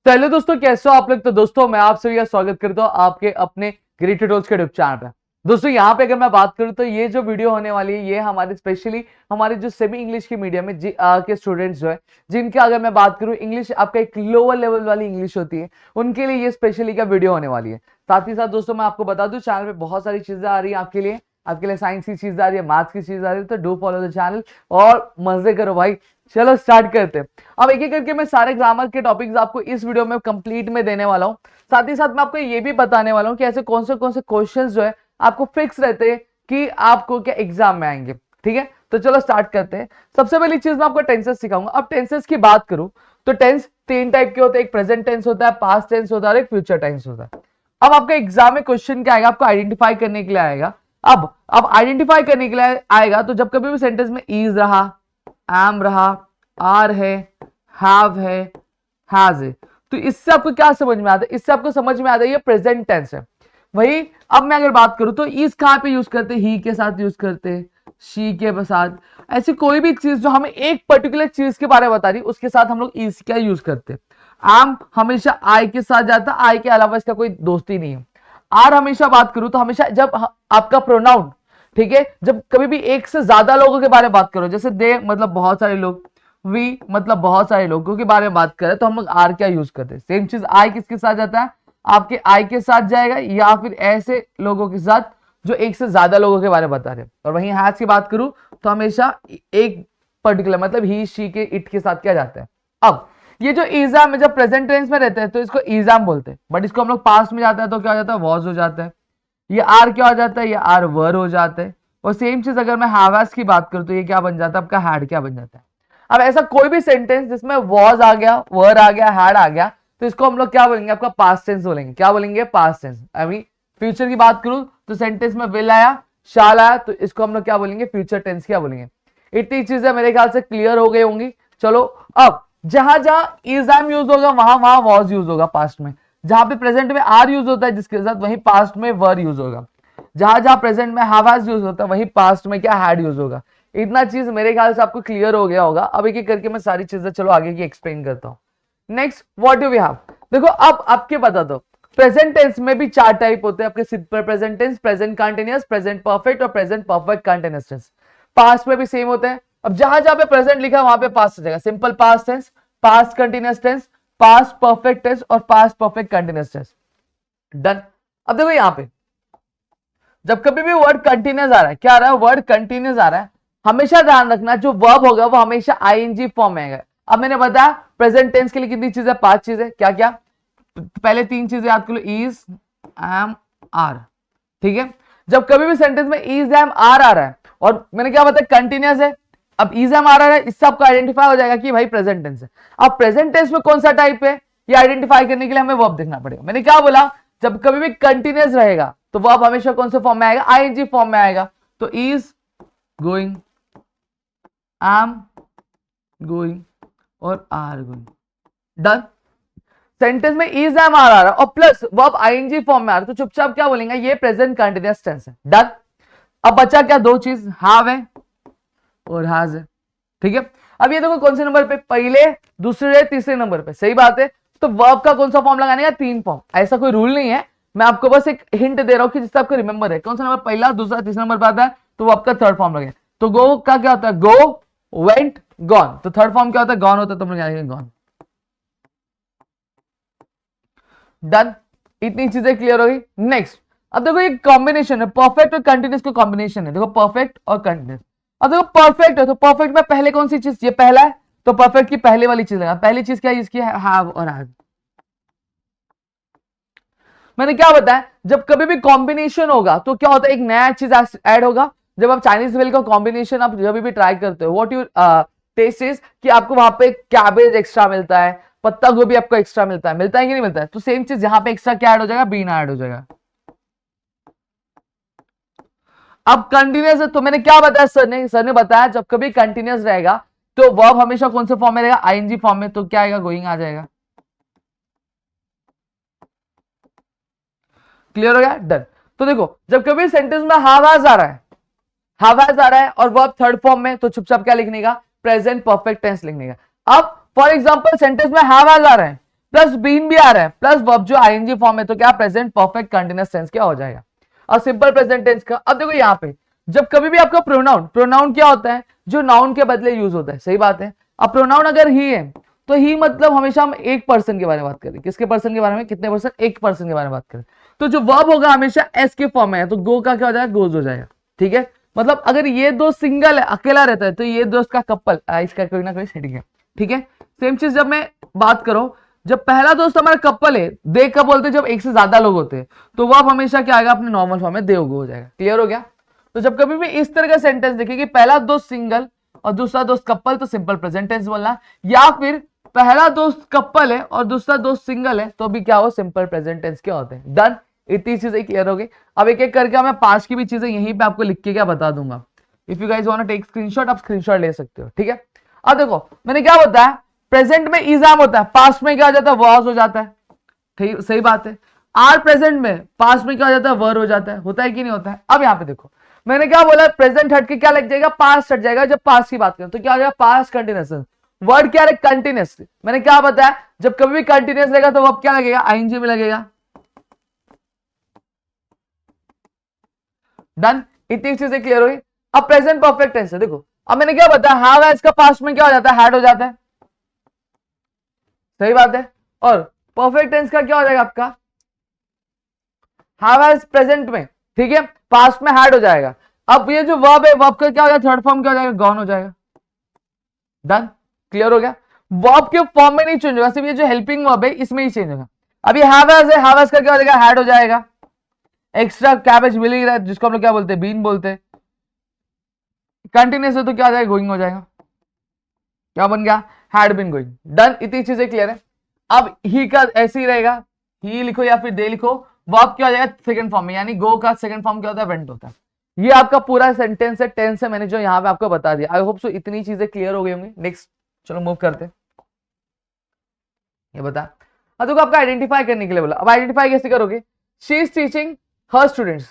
Hello दोस्तों, कैसे हो आप लोग। तो दोस्तों मैं आप सभी का स्वागत करता हूं आपके अपने ग्रेट ट्यूटोरियल्स के यूट्यूब चैनल पर। दोस्तों यहाँ पे अगर मैं बात करूं तो ये जो वीडियो होने वाली है ये हमारे स्पेशली हमारे जो सेमी इंग्लिश की मीडियम में के स्टूडेंट्स जो है, जिनके अगर मैं बात करूं इंग्लिश आपका एक लोअर लेवल वाली इंग्लिश होती है, उनके लिए ये स्पेशली का वीडियो होने वाली है। साथ ही साथ दोस्तों मैं आपको बता दूं चैनल पे बहुत सारी चीजें आ रही है आपके लिए साइंस की चीज आ रही है, मैथ्स की चीज आ रही है। तो डू फॉलो द चैनल और मजे करो भाई। चलो स्टार्ट करते हैं। अब एक एक करके मैं सारे ग्रामर के टॉपिक्स आपको इस वीडियो में कंप्लीट में देने वाला हूं। साथ ही साथ मैं आपको ये भी बताने वाला हूं कि ऐसे कौन से क्वेश्चंस जो है आपको फिक्स रहते हैं कि आपको क्या एग्जाम में आएंगे। ठीक है, तो चलो स्टार्ट करते हैं। सबसे पहली चीज मैं आपको टेंसेस सिखाऊंगा। अब टेंसेस की बात करूं तो टेंस तीन टाइप के होते हैं, एक प्रेजेंट टेंस होता है, पास्ट टेंस होता है और एक फ्यूचर टेंस होता है। अब आपका एग्जाम में क्वेश्चन क्या आएगा, आपको आइडेंटिफाई करने के लिए आएगा। अब आइडेंटिफाई करने के लिए आएगा तो जब कभी भी सेंटेंस में इज रहा, एम रहा, आर है, हैव है, हैज है, तो इससे आपको क्या समझ में आता है, इससे आपको समझ में आता है ये प्रेजेंट टेंस है। वही अब मैं अगर बात करूं तो इस कहां पे यूज करते हैं, ही के साथ यूज करते हैं, शी के साथ। ऐसी कोई भी चीज जो हमें एक पर्टिकुलर चीज के बारे में बता रही उसके साथ हम लोग इस का यूज करते हैं। एम हमेशा आई के साथ जाता है, आई के अलावा इसका कोई दोस्ती नहीं है। आर हमेशा बात करूं तो हमेशा जब आपका प्रोनाउन, ठीक है, जब कभी भी एक से ज्यादा लोगों के बारे में बात करो, जैसे दे मतलब बहुत सारे लोग, वी मतलब बहुत सारे लोगों के बारे में बात करें तो हम लोग आर क्या यूज करते हैं। सेम चीज आई किसके साथ जाता है, आपके आई के साथ जाएगा या फिर ऐसे लोगों के साथ जो एक से ज्यादा लोगों के बारे में बता रहे हैं। और वहीं हैज की बात करूं तो हमेशा एक पर्टिकुलर मतलब ही शी के इट के साथ क्या जाता है। अब ये जो इजाम में जब प्रेजेंट टेंस में रहते हैं तो इसको इजाम बोलते हैं, बट इसको हम लोग पास्ट में जाता है तो क्या हो जाता है, वॉज हो जाता है। ये आर क्या हो जाता है, ये आर वर हो जाता है। और सेम चीज अगर मैं हैवस की बात करूं तो ये क्या बन जाता है, आपका हैड क्या बन जाता है। अब ऐसा कोई भी सेंटेंस जिसमें वॉज आ गया, वर आ गया, हैड आ गया, तो इसको हम लोग क्या बोलेंगे, आपका पास्ट टेंस बोलेंगे। क्या बोलेंगे, पास्ट टेंस। अभी फ्यूचर की बात करूं तो सेंटेंस में विल आया, शाल आया, तो इसको हम लोग क्या बोलेंगे, फ्यूचर टेंस क्या बोलेंगे। इतनी चीजें मेरे ख्याल से क्लियर हो गई होंगी। चलो अब जहां जहां इज एम यूज होगा वहां वहां वॉज यूज होगा पास्ट में। जहां पे प्रेजेंट में आर यूज होता है जिसके साथ, वहीं पास्ट में वर यूज होगा। जहां जहां प्रेजेंट में हैव हैज यूज होता है वहीं पास्ट में क्या, हैड यूज होगा। इतना चीज मेरे ख्याल से आपको क्लियर हो गया होगा। अब एक एक करके मैं सारी चीजें चलो आगे की एक्सप्लेन करता हूं। Next what do we have. देखो अब आपके बता दो, प्रेजेंट टेंस में भी चार टाइप होते हैं आपके, present tense, present continuous, present perfect और present perfect continuous tense. Past में भी सेम होते हैं। अब जहां जहां पे प्रेजेंट लिखा है वहां पे पास्ट हो जाएगा, simple past tense, past continuous tense, past perfect tense और past perfect continuous tense. Done. अब देखो यहां पे जब कभी भी वर्ड कंटिन्यूस आ रहा है, क्या आ रहा है, वर्ड कंटिन्यूस आ रहा है, हमेशा ध्यान रखना जो वर्ब होगा वो हमेशा आईएनजी फॉर्म में आएगा। अब मैंने बताया प्रेजेंट टेंस के लिए कितनी चीजें, पांच चीजें। क्या क्या, पहले तीन चीजें याद कर लो, इज, एम, आर। ठीक है, जब कभी भी सेंटेंस में इज, एम, आर आ रहा है और मैंने क्या बताया कंटिन्यूस है, अब इज, एम, आर आ रहा है, इससे आपको आइडेंटिफाई हो जाएगा कि भाई प्रेजेंट टेंस है। अब प्रेजेंट टेंस में कौन सा टाइप है ये आइडेंटिफाई करने के लिए हमें वर्ब देखना पड़ेगा। मैंने क्या बोला, जब कभी भी कंटिन्यूस रहेगा तो वर्ब हमेशा कौन से फॉर्म में आएगा, आईएनजी फॉर्म में आएगा। तो इज गोइंग, एम गोइंग और आर गोइंग। डन। सेंटेंस में इज, एम, आर आ रहा है और प्लस वर्ब आईएनजी फॉर्म में आ रहा है, तो चुपचाप क्या बोलेंगे, ये प्रेजेंट कंटिन्यूअस टेंस है। डन। अब बचा क्या, दो चीज, हैव है और हैज है। ठीक है, अब ये देखो कौन से नंबर पे, पहले, दूसरे, तीसरे नंबर पे, सही बात है। तो वर्ब का कौन सा फॉर्म लगाने का, तीन फॉर्म। ऐसा कोई रूल नहीं है, मैं आपको बस एक हिंट दे रहा हूं कि जिससे आपको रिमेंबर है कौन सा नंबर पहला, दूसरा, तीसरा नंबर पे आता है, तो वो आपका थर्ड फॉर्म लगे। तो गो का क्या होता है, गो, वेंट, गॉन। तो थर्ड फॉर्म क्या होता है, गॉन होता है, तो हम लोग गॉन। डन। इतनी चीजें क्लियर हो गई। नेक्स्ट, अब देखो ये कॉम्बिनेशन है, परफेक्ट और कंटिन्यूस का कॉम्बिनेशन है। देखो परफेक्ट और कंटिन्यूस। अब देखो परफेक्ट है तो परफेक्ट में पहले कौन सी चीज, ये पहला है तो परफेक्ट की पहले वाली चीज लगा। पहली चीज क्या है इसकी, हैव और हैज। मैंने क्या बताया, जब कभी भी कॉम्बिनेशन होगा तो क्या होता है, एक नया चीज ऐड होगा। जब आप चाइनीज वेल का कॉम्बिनेशन आप जब भी ट्राई करते हो, व्हाट यू टेस्ट इज कि आपको वहां पे कैबेज एक्स्ट्रा मिलता है, पत्ता गोभी आपको एक्स्ट्रा मिलता है कि नहीं मिलता है। तो सेम चीज यहां पे एक्स्ट्रा क्या ऐड हो जाएगा, बीन ऐड हो जाएगा। अब कंटिन्यूस है तो मैंने क्या बताया, सर ने बताया जब कभी कंटिन्यूस रहेगा तो वर्ब हमेशा कौन से फॉर्म में रहेगा, आईएनजी फॉर्म में। तो क्या आएगा, गोइंग आ जाएगा। क्लियर हो गया, डन। तो देखो जब कभी सेंटेंस में हैव हैज आ रहा है, हैव हैज आ रहा है और वर्ब थर्ड फॉर्म में, तो चुपचाप क्या लिखने का, प्रेजेंट परफेक्ट टेंस लिखने का। अब फॉर एग्जांपल सेंटेंस में हैव हैज आ रहा है प्लस बीन भी आ रहा है, प्लस वर्ब जो आईएनजी फॉर्म है, तो क्या प्रेजेंट परफेक्ट कंटिन्यूअस टेंस क्या हो जाएगा। और सिंपल प्रेजेंट टेंस का अब देखो यहाँ पे जब कभी भी आपका प्रोनाउन, प्रोनाउन क्या होता है, जो नाउन के बदले यूज होता है, सही बात है। अब प्रोनाउन अगर ही है तो ही मतलब हमेशा हम एक पर्सन के बारे में बात करें, किसके पर्सन के बारे में, कितने पर्सन, एक पर्सन के बारे में बात करें। तो जो वर्ब होगा हमेशा एस के फॉर्म में है, तो गो का क्या हो जाएगा, गोज हो जाएगा, ठीक है। मतलब अगर ये दोस्त सिंगल है, अकेला रहता है, तो ये दोस्त का कपल, इसका कोई ना कोई सेटिंग है, ठीक है। सेम चीज जब मैं बात करूं, जब पहला दोस्त हमारा कपल है, दे कब बोलते हैं, जब एक से ज्यादा लोग होते हैं, तो वो अब हमेशा क्या आएगा, अपने नॉर्मल फॉर्म में देव गो हो जाएगा। क्लियर हो गया। तो जब कभी भी इस तरह का सेंटेंस देखे कि पहला दोस्त सिंगल और दूसरा दोस्त कपल, तो सिंपल प्रेजेंट टेंस बोलना, या फिर पहला दोस्त कपल है और दूसरा दोस्त सिंगल है, तो भी क्या हो, सिंपल प्रेजेंट टेंस क्या होते हैं। डन, इतनी चीजें क्लियर हो गई। अब एक एक करके मैं पांच की भी चीजें यहीं पे आपको लिख के क्या बता दूंगा। If you guys want to take screenshot, आप स्क्रीनशॉट ले सकते हो, ठीक है। अब देखो मैंने क्या बताया, प्रेजेंट में इजाम होता है, पास्ट में क्या हो जाता है, वॉज हो जाता है, ठीक, सही बात है। आर प्रेजेंट में, पास्ट में क्या हो जाता है, वर हो जाता है, होता है कि नहीं होता है। अब यहाँ पे देखो मैंने क्या बोला, प्रेजेंट हट के क्या लग जाएगा, पास्ट हट जाएगा। जब पास्ट की बात करें तो क्या हो जाएगा, पास्ट कंटिन्यूअस। वर्ड क्या है, कंटिन्यूअस। मैंने क्या बताया, जब कभी भी कंटिन्यूअस लगेगा तो वर्ब क्या लगेगा, आईएनजी में लगेगा। डन, इतनी चीजें क्लियर हुई। अब प्रेजेंट परफेक्ट टेंस है, देखो अब मैंने क्या बताया, हैव हैज का पास्ट में क्या हो जाता है, हैड हो जाता है, सही बात है। और परफेक्ट टेंस का क्या हो जाएगा आपका, हैव हैज प्रेजेंट में, ठीक है, पास्ट में हैड हो जाएगा। अब ये जो वर्ब है, वर्ब का क्या हो जाएगा, थर्ड फॉर्म क्या हो जाएगा, गॉन हो जाएगा। डन, क्लियर हो गया। वर्ब के फॉर्म में नहीं चेंज होगा, सिर्फ ये जो हेल्पिंग वर्ब है इसमें ही चेंज होगा। अभी हैव हैज है, हैव हैज का क्या हो जाएगा, हैड हो जाएगा। एक्स्ट्रा कैबेज मिल ही रहा है, जिसको हम लोग क्या बोलते हैं, बीन बोलते हैं। कंटिन्यूस है तो क्या हो जाएगा, गोइंग हो जाएगा। क्या बन गया, हैड बीन गोइंग। डन, इतनी चीजें क्लियर है। अब ही का ऐसे ही रहेगा, ही लिखो या फिर दे लिखो, वर्ब क्या हो जाएगा, सेकंड फॉर्म में, यानी गो का सेकंड फॉर्म क्या होता है, वेंट होता है। ये आपका पूरा सेंटेंस है, टेंस है, मैंने जो यहाँ पे आपको बता दिया। आई होप सो इतनी चीजें क्लियर हो गई होंगी। नेक्स्ट चलो मूव करते हैं। ये बता, हाँ देखो आपका आइडेंटिफाई करने के लिए बोला। अब आइडेंटिफाई कैसे करोगे, she is teaching her students.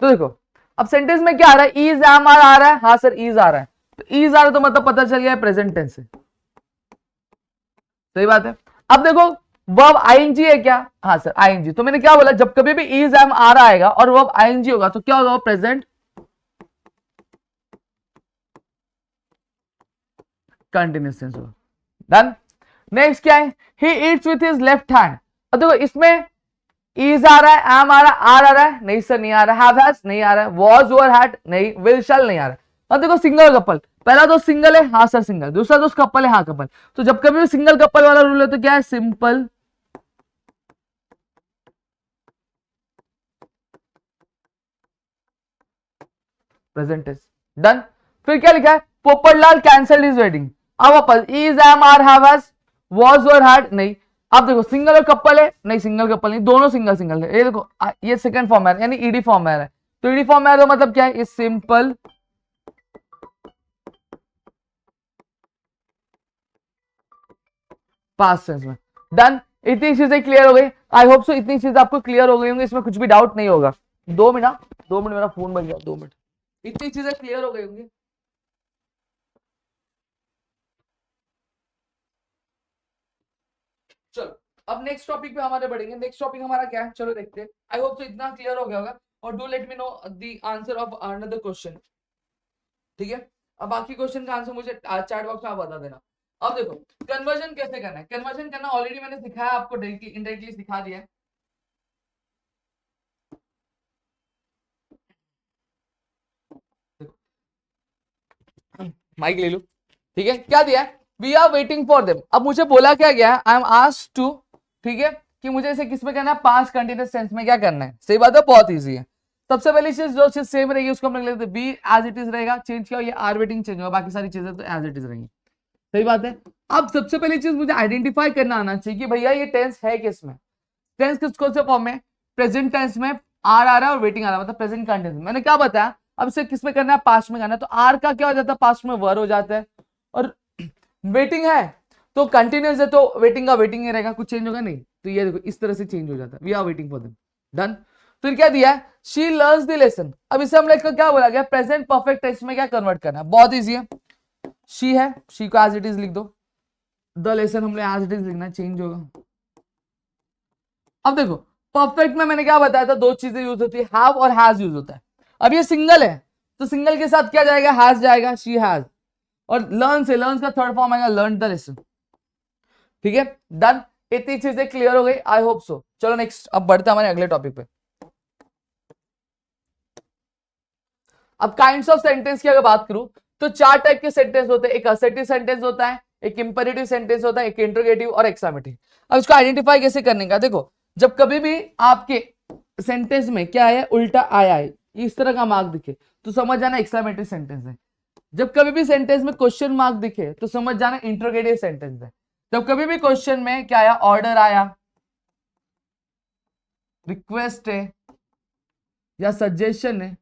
तो देखो अब सेंटेंस में क्या आ रहा है, इज एम आर आ रहा है, हाँ सर इज आ रहा है, तो इज आ रहा है तो मतलब पता चल गया प्रेजेंट टेंस है, सही बात है। अब देखो वर्ब आईएनजी है क्या, हाँ सर आईएनजी। तो मैंने क्या बोला, जब कभी भी इज एम आर आएगा और वर्ब आईएनजी होगा तो क्या होगा, प्रेजेंट कंटिन्यूअस टेंस होगा। डन, नेक्स्ट क्या है, he eats with his left hand. अब देखो इसमें इज आ रहा है, एम आ रहा है, आर आ रहा है, नहीं सर नहीं आ रहा है, हैव हैज नहीं आ रहा है, वॉज वर हैड नहीं, विल शैल नहीं आ रहा है। अब देखो सिंगल कपल, पहला दोस्त सिंगल है, हाँ सर सिंगल, दूसरा दोस्त कपल है, हाँ कपल। तो जब कभी भी सिंगल कपल वाला रूल है तो क्या है, सिंपल प्रेजेंट टेंस। डन, फिर क्या लिखा है, पोपटलाल कैंसल्ड हिज वेडिंग। अब वापस is am are have has was were had नहीं। अब देखो सिंगल और कपल है, नहीं सिंगल कपल नहीं, दोनों सिंगल सिंगल है। ये देखो ये सेकंड फॉर्म है, यानी ईडी फॉर्म में है। तो ईडी फॉर्म में है तो मतलब क्या है, इज सिंपल पास्ट टेंस में। डन, इतनी चीजें क्लियर हो गई। आई होप सो इतनी चीजें आपको क्लियर हो गई होंगी, इसमें कुछ भी डाउट नहीं होगा। 2 मिनट, 2 मिनट, मेरा फोन बन गया, 2 मिनट। इतनी चीजें क्लियर हो गई होंगी। चलो अब नेक्स्ट टॉपिक पे हमारे बढ़ेंगे। नेक्स्ट टॉपिक हमारा क्या है, चलो देखते हैं। आई होप सो इतना क्लियर हो गया होगा। और do let me know the answer of another question, ठीक है। अब बाकी क्वेश्चन का आंसर मुझे चैट बॉक्स में आप बता देना। अब देखो कन्वर्जन कैसे करना है, कन्वर्जन करना ऑलरेडी मैंने सिखाया आपको, डायरेक्टली इनडायरेक्टली सिखा दिया है। माइक ले लो, ठीक है। क्या दिया है, we are waiting for them. अब मुझे बोला क्या गया है, आई एम आस्क्ड टू, ठीक है, कि मुझे इसे किस में करना है, पास्ट कंटिन्यूअस टेंस में क्या करना है। सही बात है, बहुत इजी है। सबसे पहली चीज जो चीज सेम रहेगी उसको हम लोग लेते हैं, बी एज इट इज रहेगा, चेंज किया ये आर वेटिंग चेंज होगा, बाकी सारी चीजें तो एज इट इज रहेंगी। सही बात है। अब सबसे पहली चीज मुझे आइडेंटिफाई करना आना चाहिए कि भैया ये टेंस है किस में, टेंस किसको से फॉर्म में, प्रेजेंट टेंस में आर आ रहा है और वेटिंग आ रहा है, मतलब प्रेजेंट कंटिन्यूअस। मैंने क्या बताया, अब इसे किस में करना है, पास्ट में करना है। तो आर का क्या हो जाता है, पास्ट में वर हो जाता है। और वेटिंग है तो कंटिन्यूअस है तो वेटिंग का वेटिंग ही रहेगा, कुछ चेंज होगा नहीं। तो ये देखो इस तरह से चेंज हो जाता है, we are waiting for them. Done, फिर क्या दिया है, शी लर्न्स द लेसन। अब इसे हम लोग क्या बोला गया, प्रेजेंट परफेक्ट टेंस में क्या कन्वर्ट करना है, बहुत इजी है। शी है, शी को एज इट इज लिख दो, द लेसन हम लोग एज इट इज लिखना, चेंज होगा। अब देखो परफेक्ट में मैंने क्या बताया था, दो चीजें यूज होती है, हैव और हैज यूज होता है। अब ये सिंगल है तो सिंगल के साथ क्या जाएगा, हैज जाएगा, शी हैज। और लर्न से, लर्न का थर्ड फॉर्म आएगा लर्न द लेसन। ठीक है, डन। इतनी चीजें क्लियर हो गई, आई होप सो। चलो नेक्स्ट, अब बढ़ते हैं हमारे अगले टॉपिक पे। अब काइंड्स ऑफ सेंटेंस की अगर बात करूं तो चार टाइप के सेंटेंस होते हैं। एक असर्टिव सेंटेंस होता है, एक इंपेरेटिव सेंटेंस होता है, एक इंट्रोगेटिव और एक्सामेटिव। अब इसको आइडेंटिफाई कैसे करने का, देखो जब कभी भी आपके सेंटेंस में क्या है, उल्टा आया है, इस तरह का मार्क दिखे तो समझ जाना एक्सामेटिव सेंटेंस है। जब कभी भी सेंटेंस में क्वेश्चन मार्क दिखे तो समझ जाना इंट्रोगेटिव सेंटेंस है। जब कभी भी क्वेश्चन में क्या आया, ऑर्डर आया, रिक्वेस्ट है या सजेशन है,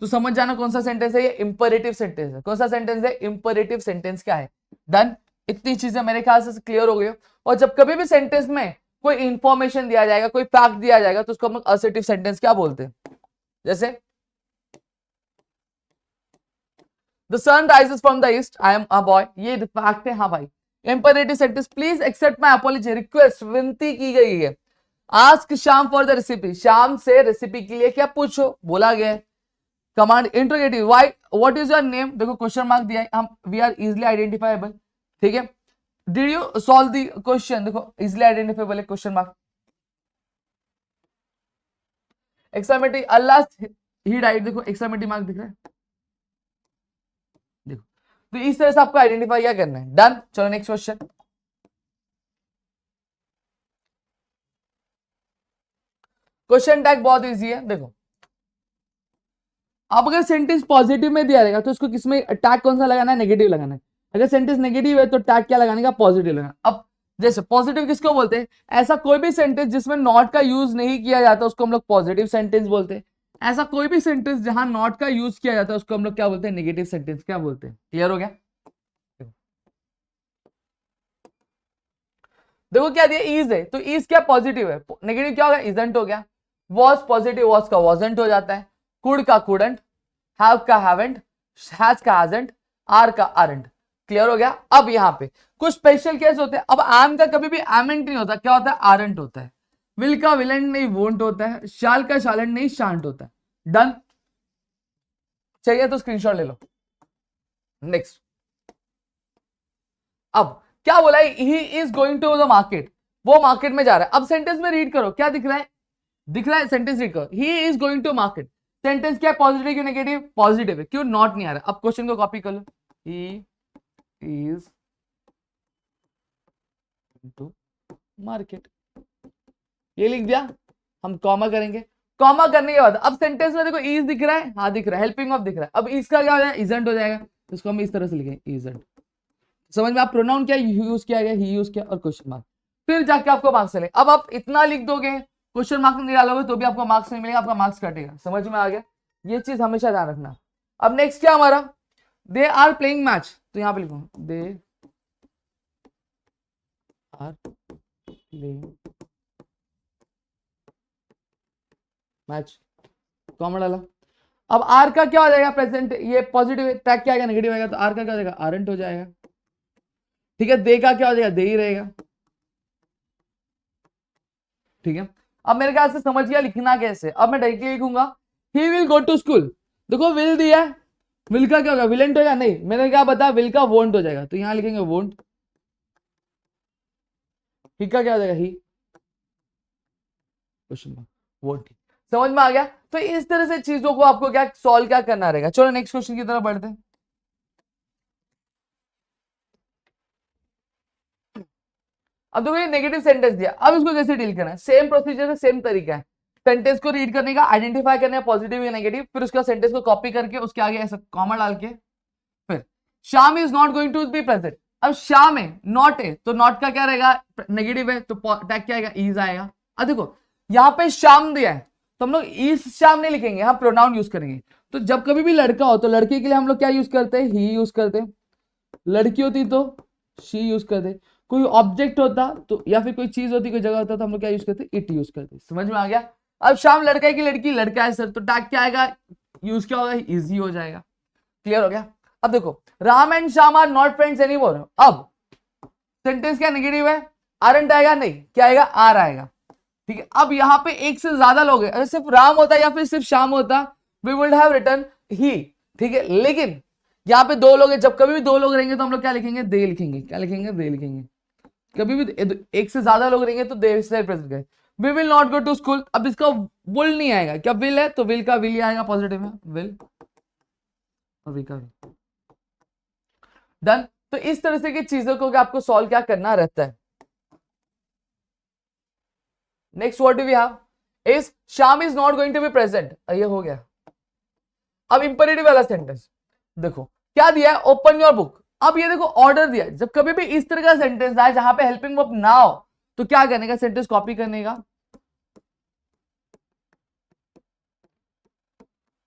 तो समझ जाना कौन सा सेंटेंस है, ये इंपरेटिव सेंटेंस है। कौन सा सेंटेंस है, इंपरेटिव सेंटेंस क्या है। डन। इतनी चीजें मेरे ख्याल से क्लियर हो गई। और जब कभी भी सेंटेंस में कोई इंफॉर्मेशन दिया जाएगा, कोई फैक्ट दिया जाएगा, तो उसको हम लोग असर्टिव सेंटेंस क्या बोलते हैं। जैसे the sun rises from the east, I am a boy, ये फैक्ट है, हाँ भाई। Imperative sentence, please accept my apology, request, विनती की गई है। Ask Shyam for the recipe, Shyam से रेसिपी के लिए क्या पूछो, बोला गया है। Command interrogative, why, what is your name, देखो क्वेश्चन मार्क दिया है, हम वी आर इजिली आइडेंटिफाइबल। ठीक है, did you solve the question, देखो इजिली आइडेंटिफाइबल है question mark. Exclamative, alas he died, देखो एक्सामेटिव मार्क दिख रहा है, देखो। तो इस तरह से आपको आइडेंटिफाई क्या करना है। डन। चलो नेक्स्ट क्वेश्चन। क्वेश्चन टैग बहुत इजी है, देखो अब अगर सेंटेंस पॉजिटिव में दिया रहेगा तो उसको किसमें टैग कौन सा लगाना है, नेगेटिव लगाना है। अगर सेंटेंस नेगेटिव है तो टैग क्या लगाने का, पॉजिटिव लगाना। अब जैसे पॉजिटिव किसको बोलते हैं, ऐसा कोई भी सेंटेंस जिसमें नॉट का यूज नहीं किया जाता उसको हम लोग पॉजिटिव सेंटेंस बोलते हैं। ऐसा कोई भी सेंटेंस जहां नॉट का यूज किया जाता है उसको हम लोग क्या बोलते हैं, नेगेटिव सेंटेंस क्या बोलते हैं। क्लियर हो गया। देखो क्या दिया, इज है तो इज क्या पॉजिटिव है, नेगेटिव क्या होगा, इजंट हो गया। वॉज पॉजिटिव, वॉज का वॉजंट हो जाता है। कुड का कुडंट, हैव का हैवेंट, हैज का हैजंट, आर का आरंट। क्लियर हो गया। अब यहां पे कुछ स्पेशल केस होते हैं। अब एम का कभी भी एमेंट नहीं होता, क्या होता है, आरंट होता है। विल का विलेंट नहीं, वोंट होता है। शाल का शालेंट नहीं, शांट होता है। डन। चाहिए तो स्क्रीनशॉट ले लो। नेक्स्ट, अब क्या बोला है, he is going to the market, वो मार्केट में जा रहा है। अब सेंटेंस में रीड करो, क्या दिख रहा है, दिख रहा है सेंटेंस रीड करो, he is going to market. Sentence क्या है, पॉजिटिव क्यों नेगेटिव, पॉजिटिव है, क्यों, नॉट नहीं आ रहा। अब क्वेश्चन को कॉपी कर लो, ही इज टू मार्केट, ये लिख दिया। हम कॉमा करेंगे, कॉमा करने के बाद अब सेंटेंस में देखो इज दिख रहा है, हाँ दिख रहा है, हेल्पिंग ऑफ दिख रहा है। अब इसका क्या हो जाएगा, इजंट हो जाएगा। इसको हम इस तरह से लिखेंगे, इजंट। समझ में, आप प्रोनाउन क्या यूज किया गया, ही यूज किया और क्वेश्चन मार्क, फिर जाके आपको मार्क्स मिले। अब आप इतना लिख दोगे, क्वेश्चन मार्क्स नहीं डालोगे तो भी आपको मार्क्स नहीं मिलेगा, आपका मार्क्स कटेगा। समझ में आ गया, ये चीज हमेशा ध्यान रखना। अब नेक्स्ट क्या हमारा, दे आर प्लेइंग मैच, तो यहां पे लिखो they are playing match, comma डाला। अब आर का क्या हो जाएगा, प्रेजेंट, ये पॉजिटिव टैग क्या आएगा, नेगेटिव आएगा, तो आर का क्या हो जाएगा, आरंट हो जाएगा। ठीक है, दे का क्या हो जाएगा, दे ही रहेगा। ठीक है, अब मेरे ख्याल से समझ गया लिखना कैसे। अब मैं डायरेक्टली लिखूंगा, he will go to school. देखो विल दिया है, विल का क्या होगा, विलेंट होगा, नहीं मैंने क्या बताया, विल का वोंट हो जाएगा, तो यहां लिखेंगे वोंट। ही का क्या हो जाएगा, ही, क्वेश्चन मार्क, वोंट। समझ में आ गया। तो इस तरह से चीजों को आपको क्या सॉल्व क्या करना रहेगा। चलो नेक्स्ट क्वेश्चन की तरफ बढ़ते हैं। अब देखो ये नेगेटिव सेंटेंस दिया, अब इसको कैसे डील करना है, सेम प्रोसीजर है, सेम तरीका है। सेंटेंस को रीड करने का, आइडेंटिफाई करने का पॉजिटिव या नेगेटिव, फिर उसका सेंटेंस को कॉपी करके उसके आगे ऐसा कॉमा डाल के, फिर Shyam is not going to be present. अब श्याम है, नॉट है, तो नॉट का क्या रहेगा, नेगेटिव है, तो टैग क्या आएगा, इज आएगा। अब देखो यहाँ पे श्याम दिया है तो हम लोग इज श्याम नहीं लिखेंगे, हम प्रोनाउन यूज करेंगे। तो जब कभी भी लड़का हो तो लड़के के लिए हम लोग क्या यूज करते हैं, ही यूज करते हैं। लड़की होती तो शी यूज करते। कोई ऑब्जेक्ट होता तो, या फिर कोई चीज होती, कोई जगह होता तो हम लोग क्या यूज करते, इट यूज करते। समझ में आ गया। अब शाम लड़का है कि लड़की, लड़का है सर, तो टैग क्या आएगा, यूज क्या होगा, इजी हो जाएगा। क्लियर हो गया। अब देखो Ram and Shyam are not friends anymore. अब सेंटेंस क्या नेगेटिव है, आरंट आएगा, नहीं क्या आएगा, आर आएगा। ठीक है। अब यहाँ पे एक से ज्यादा लोग हैं, अगर सिर्फ राम होता या फिर सिर्फ श्याम होता, वी वुड हैव रिटन ही, ठीक है। लेकिन यहाँ पे दो लोग हैं, जब कभी भी दो लोग रहेंगे तो हम लोग क्या लिखेंगे, दे लिखेंगे। क्या लिखेंगे, दे लिखेंगे। कभी भी एक से ज्यादा लोग रहेंगे तो दे से प्रेजेंट करें। We will not go to school, अब इसका विल नहीं आएगा, क्या विल है तो विल का विल ही आएगा पॉजिटिव में, विल और विल का डन। तो इस तरह से की चीजों को आपको सॉल्व क्या करना रहता है। Next what do we have is Shyam is not going to be present, ये हो गया। अब इंपेरेटिव वाला सेंटेंस देखो क्या दिया है, ओपन योर बुक। अब ये देखो ऑर्डर दिया, जब कभी भी इस तरह का सेंटेंस आए जहां पे हेल्पिंग वर्ब ना हो तो क्या करने का, सेंटेंस कॉपी करने का,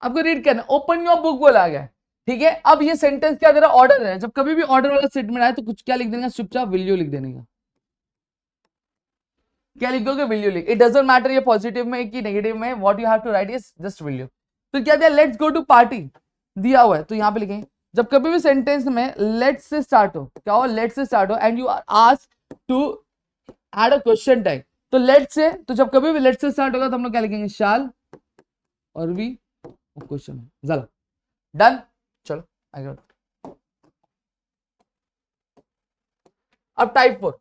आपको रीड करना, ओपन योर बुक बोला गया, ठीक है। अब ये सेंटेंस क्या दे रहा, ऑर्डर है, जब कभी भी ऑर्डर वाला स्टेटमेंट आए तो कुछ क्या लिख देना, चुपचाप विल यू लिख देने का। क्या लिख दोगे, विल यू लिख, इट डजंट मैटर ये पॉजिटिव में कि नेगेटिव में, what you have to write is just will you. तो क्या दिया, लेट्स गो टू पार्टी दिया हुआ है, तो यहां पे लिखेंगे जब कभी भी सेंटेंस में लेट्स से स्टार्ट हो, क्या हो, लेट्स से स्टार्ट हो and you are asked to add a question tag, तो लेट्स से, तो जब कभी भी लेट्स से स्टार्ट होगा तो हम लोग क्या लिखेंगे, शाल और वी क्वेश्चन, चलो डन। चलो आगे अब टाइप 4।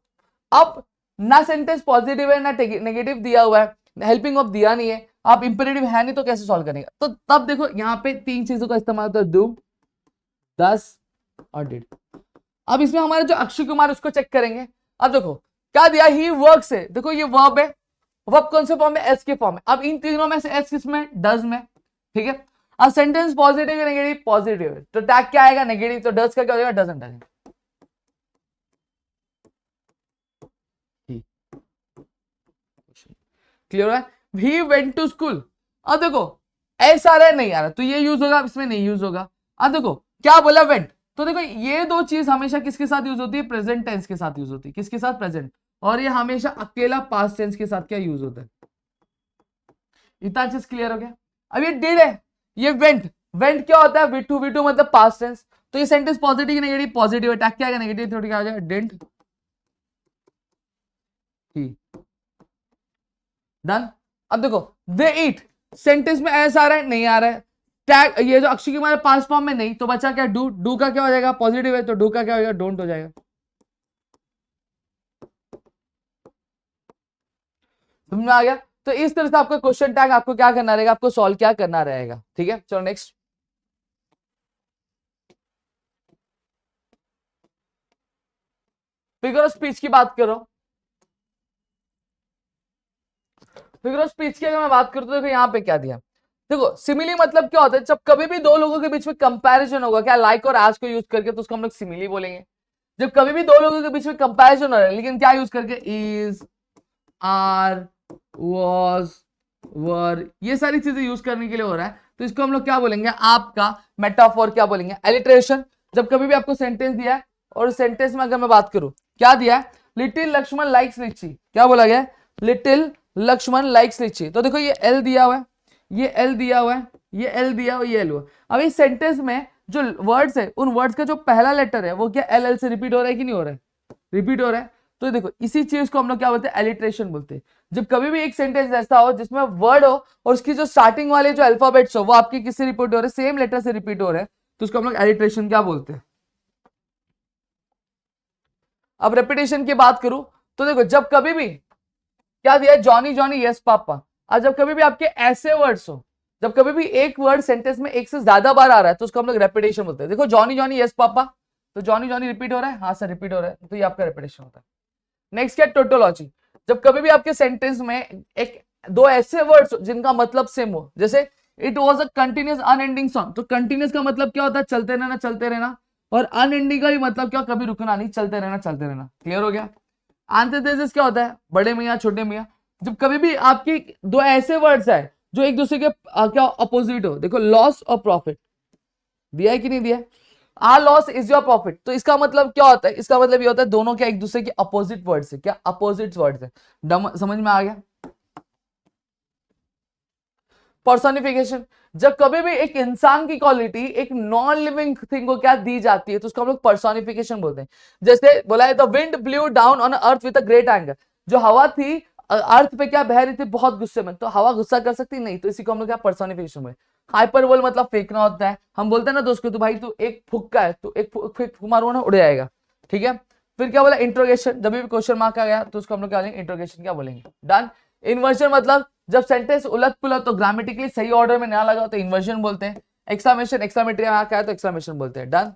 अब ना सेंटेंस पॉजिटिव है ना नेगेटिव दिया हुआ है, हेल्पिंग ऑफ दिया नहीं है, आप इंपेरेटिव है नहीं तो कैसे सॉल्व करेंगे। तो तब देखो यहाँ पे तीन चीजों का इस्तेमाल होता है, डू, दस और डिड। अब इसमें हमारे जो अक्षय कुमार उसको चेक करेंगे। अब देखो क्या दिया, ही वर्क्स है, देखो ये वर्ब है, वर्ब कौन से फॉर्म में, एस के फॉर्म में। अब इन तीनों में से एस किस में, डज में, ठीक है। अब सेंटेंस पॉजिटिव है नेगेटिव, पॉजिटिव है तो टैग क्या आएगा, नेगेटिव, तो डज का क्या हो जाएगा, डजंट आएगा। क्लियर है, ही वेंट टू स्कूल। अब देखो ऐसा आ रहा है नहीं आ रहा, तो ये यूज होगा, इसमें नहीं यूज होगा। अब देखो क्या बोला, वेंट, तो देखो ये दो चीज हमेशा किसके साथ यूज होती है, प्रेजेंट टेंस के साथ यूज होती है, किसके साथ, प्रेजेंट, और ये हमेशा अकेला पास्ट टेंस के साथ क्या यूज होता है। इतना चीज क्लियर हो गया। अब ये डिड है, ये वेंट, वेंट क्या होता है, वी टू मतलब पास्ट टेंस, तो ये sentence positive negative, positive attack क्या आएगा, नेगेटिव, थोड़ी क्या आ जाएगा, डिडंट ही, डन। अब देखो दे ईट, सेंटेंस में ऐसा आ रहा है नहीं आ रहा है, टैग ये जो अक्षय कुमार पास्ट फॉर्म में नहीं, तो बचा क्या, डू, डू का क्या हो जाएगा, पॉजिटिव है तो डू का क्या हो जाएगा, डोंट हो जाएगा। समझ में आ गया। तो इस तरह से आपका क्वेश्चन टैग आपको क्या करना रहेगा, आपको सॉल्व क्या करना रहेगा, ठीक है। चलो नेक्स्ट, फिगर ऑफ स्पीच की बात करो। फिगर ऑफ स्पीच की अगर मैं बात करूं तो देखो यहाँ पे क्या दिया, देखो सिमिली मतलब क्या होता है, जब कभी भी दो लोगों के बीच में कंपैरिजन होगा, क्या लाइक और एज को यूज करके, तो उसको हम लोग सिमिली बोलेंगे। जब कभी भी दो लोगों के बीच में कंपैरिजन हो रहा है लेकिन क्या यूज करके, इज, आर, वाज, वर, ये सारी चीजें यूज करने के लिए हो रहा है, तो इसको हम लोग क्या बोलेंगे, आपका मेटाफोर क्या बोलेंगे, एलिट्रेशन। जब कभी भी आपको सेंटेंस दिया है और सेंटेंस में अगर मैं बात करूं क्या दिया है, लिटिल लक्ष्मण लाइक्स लीची, क्या बोला गया, लिटिल लक्ष्मण लाइक्स लीची, तो देखो ये एल दिया हुआ है, ये एल दिया हुआ है, ये एल दिया हुआ, ये एल हुआ। अब इस सेंटेंस में जो वर्ड्स है उन वर्ड्स का जो पहला लेटर है वो क्या एल एल से रिपीट हो रहा है कि नहीं हो रहा है, रिपीट हो रहा है। तो देखो इसी चीज को हम लोग क्या बोलते हैं, एलिट्रेशन बोलते हैं। जब कभी भी एक सेंटेंस ऐसा हो जिसमें वर्ड हो और उसकी जो स्टार्टिंग वाले जो अल्फाबेट्स हो वो आपके किससे रिपीट हो रहे हैं, सेम लेटर से रिपीट हो रहे हैं, तो उसको हम लोग एलिट्रेशन क्या बोलते हैं। अब रेपिटेशन की बात करूं तो देखो जब कभी भी क्या दिया है, जॉनी जॉनी यस पापा। और जब कभी भी आपके ऐसे वर्ड्स हो, जब कभी भी एक वर्ड सेंटेंस में एक से ज्यादा बार आ रहा है तो उसको हम लोग रेपिटेशन बोलते हैं। देखो जॉनी जॉनी यस पापा, तो जॉनी जॉनी रिपीट हो रहा है, हाँ सर रिपीट हो रहा है, तो ये आपका रेपिटेशन होता है। नेक्स्ट क्या, टोटोलॉजी। जब कभी भी आपके सेंटेंस में एक दो ऐसे वर्ड्स जिनका मतलब सेम हो, जैसे it was a continuous unending song, तो कंटिन्यूस का मतलब क्या होता है, चलते रहना, चलते रहना, और अनएंडिंग का भी मतलब क्या, कभी रुकना नहीं, चलते रहना, चलते रहना। क्लियर हो गया। एंटीथेसिस क्या होता है, बड़े मियाँ छोटे मियाँ। जब कभी भी आपकी दो ऐसे वर्ड्स है जो एक दूसरे के क्या अपोजिट हो, देखो लॉस और प्रॉफिट दिया है कि नहीं दिया है, our loss is your profit, तो इसका मतलब क्या होता है, इसका मतलब ये होता है दोनों क्या एक दूसरे के अपोजिट वर्ड्स है, क्या अपोजिट वर्ड्स है। समझ में आ गया। पर्सोनिफिकेशन, जब कभी भी एक इंसान की क्वालिटी एक नॉन लिविंग थिंग को क्या दी जाती है तो उसको हम लोग पर्सोनिफिकेशन बोलते हैं। जैसे बोला है the wind blue down on earth with a great anger, जो हवा थी अर्थ पे क्या बह रही थी, बहुत गुस्से में, तो हवा गुस्सा कर सकती नहीं, तो इसी को हम लोग क्या पर्सोनिफिकेशन में। हाइपरबोल मतलब फेंकना होता है, हम बोलते हैं ना दोस्त को, तो भाई तू एक फुक्का है, तो एक फुक मारो ना, उड़ जाएगा, ठीक है। फिर क्या बोला, इंट्रोगेशन, जब भी क्वेश्चन मार्क आ गया तो उसको हम लोग क्या बोलेंगे, इंट्रोगेशन क्या बोलेंगे, डन। इन्वर्जन मतलब जब सेंटेंस उलट पुलट तो ग्रामेटिकली सही ऑर्डर में ना लगा तो इन्वर्जन बोलते हैं। एक्सक्लेमेशन, एक्सक्लेमेटरी आ क्या है तो एक्सक्लेमेशन बोलते हैं, डन।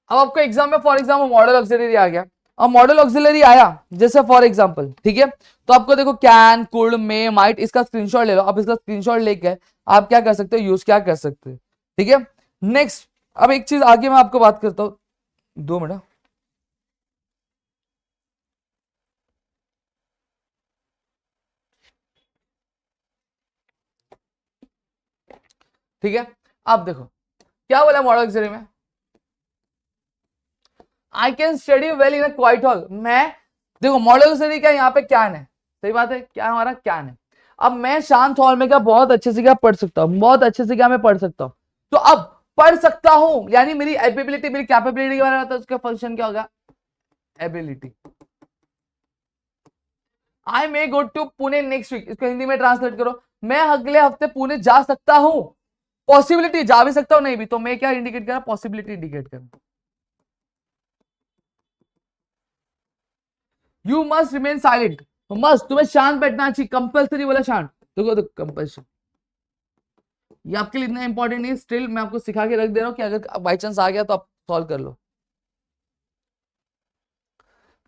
अब आपको एग्जाम में फॉर एग्जाम्पल मॉडल ऑक्सिलरी आ गया, अब मॉडल ऑक्सिलरी आया जैसे फॉर एग्जाम्पल, ठीक है, तो आपको देखो कैन, कुड, मे, माइट, इसका स्क्रीनशॉट ले लो, आप इसका स्क्रीनशॉट लेके आप क्या कर सकते हो, यूज क्या कर सकते हो, ठीक है। नेक्स्ट, अब एक चीज आगे मैं आपको बात करता हूं, 2 मिनट। ठीक है, अब देखो क्या बोला मॉडल ऑक्सिलरी में, I can study well in a quite hall. मैं देखो मॉडल ऑक्सिलरी क्या, यहाँ पे कैन है, सही बात है, क्या हमारा कैन है। अब मैं शांत हॉल में क्या बहुत अच्छे से क्या पढ़ सकता हूँ, बहुत अच्छे से क्या मैं पढ़ सकता हूँ, तो अब पढ़ सकता हूं यानी मेरी एबिलिटी, मेरी कैपेबिलिटी के बारे में आता है, उसका फंक्शन क्या होगा, ability. I may go to Pune next week, इसको हिंदी में ट्रांसलेट करो, मैं अगले हफ्ते पुणे जा सकता हूं, पॉसिबिलिटी, जा भी सकता हूं नहीं भी, तो मैं क्या इंडिकेट कर रहा, पॉसिबिलिटी इंडिकेट कर रहा। You must remain silent, must तुम्हें शांत बैठना चाहिए, कंपल्सरी बोला शांत, देखो कंपल्सरी, ये आपके लिए इतना इंपॉर्टेंट नहीं, स्टिल मैं आपको सिखा के रख दे रहा हूं कि अगर बाई चांस आ गया तो आप सॉल्व कर लो।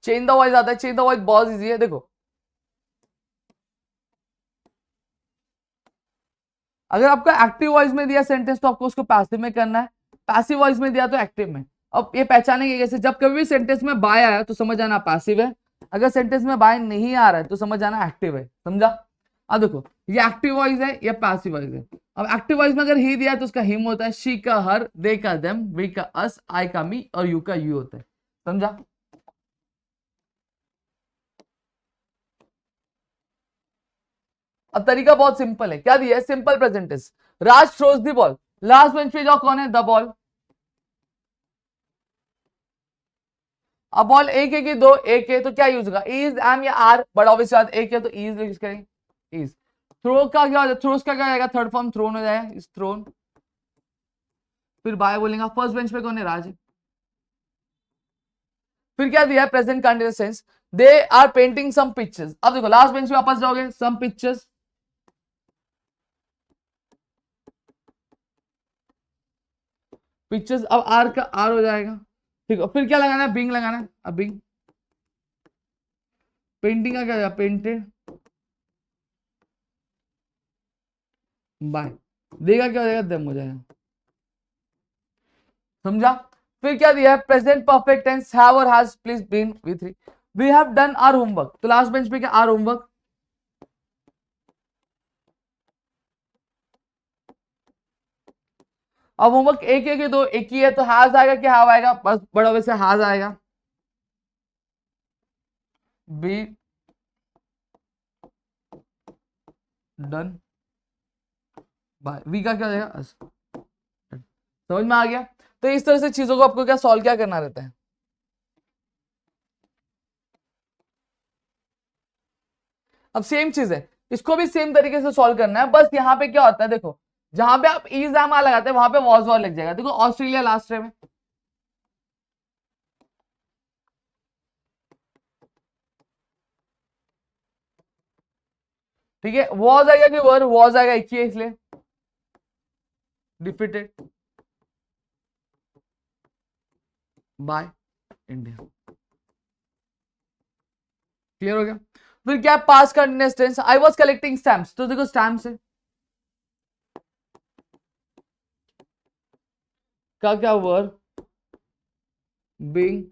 चेंज द वॉइस आता है, चेंज द वॉइस बहुत इजी है, देखो अगर आपको एक्टिव वॉइस में दिया सेंटेंस तो आपको उसको पैसिव में करना है, पैसिव वॉइस में दिया तो एक्टिव में। अब ये पहचानेंगे कैसे, जब कभी भी सेंटेंस में बाय आया तो समझ आना पैसिव है, अगर सेंटेंस में बाय नहीं आ रहा है तो समझ आना एक्टिव है, समझा। अब देखो ये एक्टिव वॉइस है या पैसिव वॉइस है, अब एक्टिव वॉइस में अगर ही दिया तो उसका हिम होता है, शी का हर, दे का देम, वी का अस, आई का मी और यू का यू होता है, समझा। अब तरीका बहुत सिंपल है, क्या दिया है, simple present tense, Raj throws the ball, last bench पे जाओ, कौन है, द बॉल। अब बॉल एक है कि दो, एक है तो क्या यूज होगा, इज, एम या आर, बट ऑब्वियस बात एक है तो इज यूज करेंगे, इज। थ्रो का क्या हो जाएगा, थ्रोस का क्या आएगा, थर्ड फॉर्म थ्रोन हो जाएगा, इज थ्रोन। फिर बाय बोलेंगे, फर्स्ट बेंच पे कौन है, राज। फिर क्या दिया है, present continuous tense, they are painting some pictures. अब देखो लास्ट बेंच पे वापस जाओगे, सम पिक्चर्स, पिक्चर्स, अब आर का आर हो जाएगा, ठीक है। फिर क्या लगाना है, बिंग लगाना है, अब बिंग, पेंटिंग का क्या हो जाएगा, पेंटेड, बाय, देगा क्या हो जाएगा, देम हो जाएगा, समझा। फिर क्या दिया है, प्रेजेंट परफेक्ट टेंस, हैव और has please been with, we have done our homework, तो लास्ट बेंच पे क्या, आवर होमवर्क। अब होमवर्क एक है कि दो, एक ही है तो हैज आएगा कि हैव आएगा, बस बड़ा वैसे हैज आएगा, बी डन बाय, वी का क्या हो जाएगा, समझ में आ गया। तो इस तरह से चीजों को आपको क्या सॉल्व क्या करना रहता है। अब सेम चीज है, इसको भी सेम तरीके से सॉल्व करना है, बस यहाँ पे क्या होता है, देखो जहां पे आप इज एम आ लगाते हैं वहां पे वॉज वॉर लग जाएगा, देखो ऑस्ट्रेलिया लास्ट में, ठीक है, वॉज आएगा कि वर, वॉज आएगा एक ही है इसलिए डिफीटेड बाय इंडिया, क्लियर हो गया। फिर क्या, past continuous tense, I was collecting stamps, तो देखो स्टैम्प्स है क्या वर, बीइंग,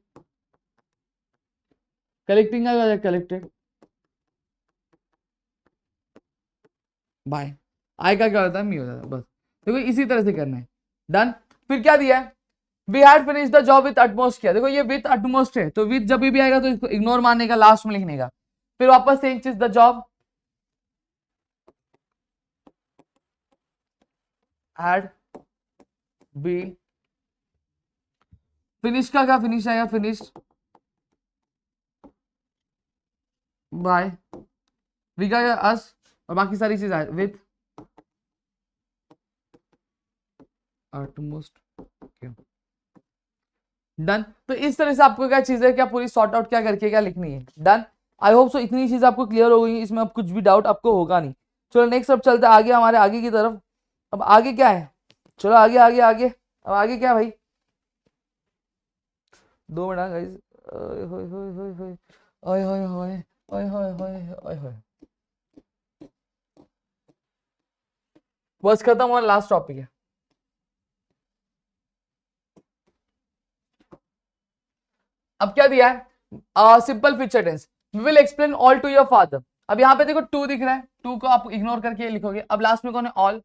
कलेक्टिंग का कलेक्टेड बाय, आई का क्या होता है, मी हो जाता है, बस देखो इसी तरह से करना है, डन। फिर क्या दिया है, we had finish the job with utmost, किया, देखो ये विथ अटमोस्ट है तो विथ जब भी आएगा तो इसको इग्नोर मारने का, लास्ट में लिखने का। फिर वापस सेम चीज, the job had be. Finish का क्या फिनिश आएगा, फिनिश्ड बाय। वी का क्या, अस, और बाकी सारी चीज आए विथ utmost। डन। तो इस तरह से आपको क्या चीज है, क्या पूरी सॉर्ट आउट क्या करके क्या लिखनी है। डन। आई होप सो इतनी चीज आपको क्लियर हो गई, इसमें अब कुछ भी डाउट आपको होगा नहीं। चलो नेक्स्ट अब चलते हैं आगे, हमारे आगे की तरफ। अब आगे क्या है, चलो आगे आगे आगे। अब आगे क्या है भाई, 2 मिनट गाइस। ओए होए होए होए होए, ओए होए होए, ओए होए होए, ओए होए। बस खत्म हुआ, लास्ट टॉपिक है। अब क्या दिया है, simple future tense. We will explain all to your father. अब यहाँ पे देखो टू दिख रहा है, टू को आप इग्नोर करके लिखोगे। अब लास्ट में कौन है, ऑल,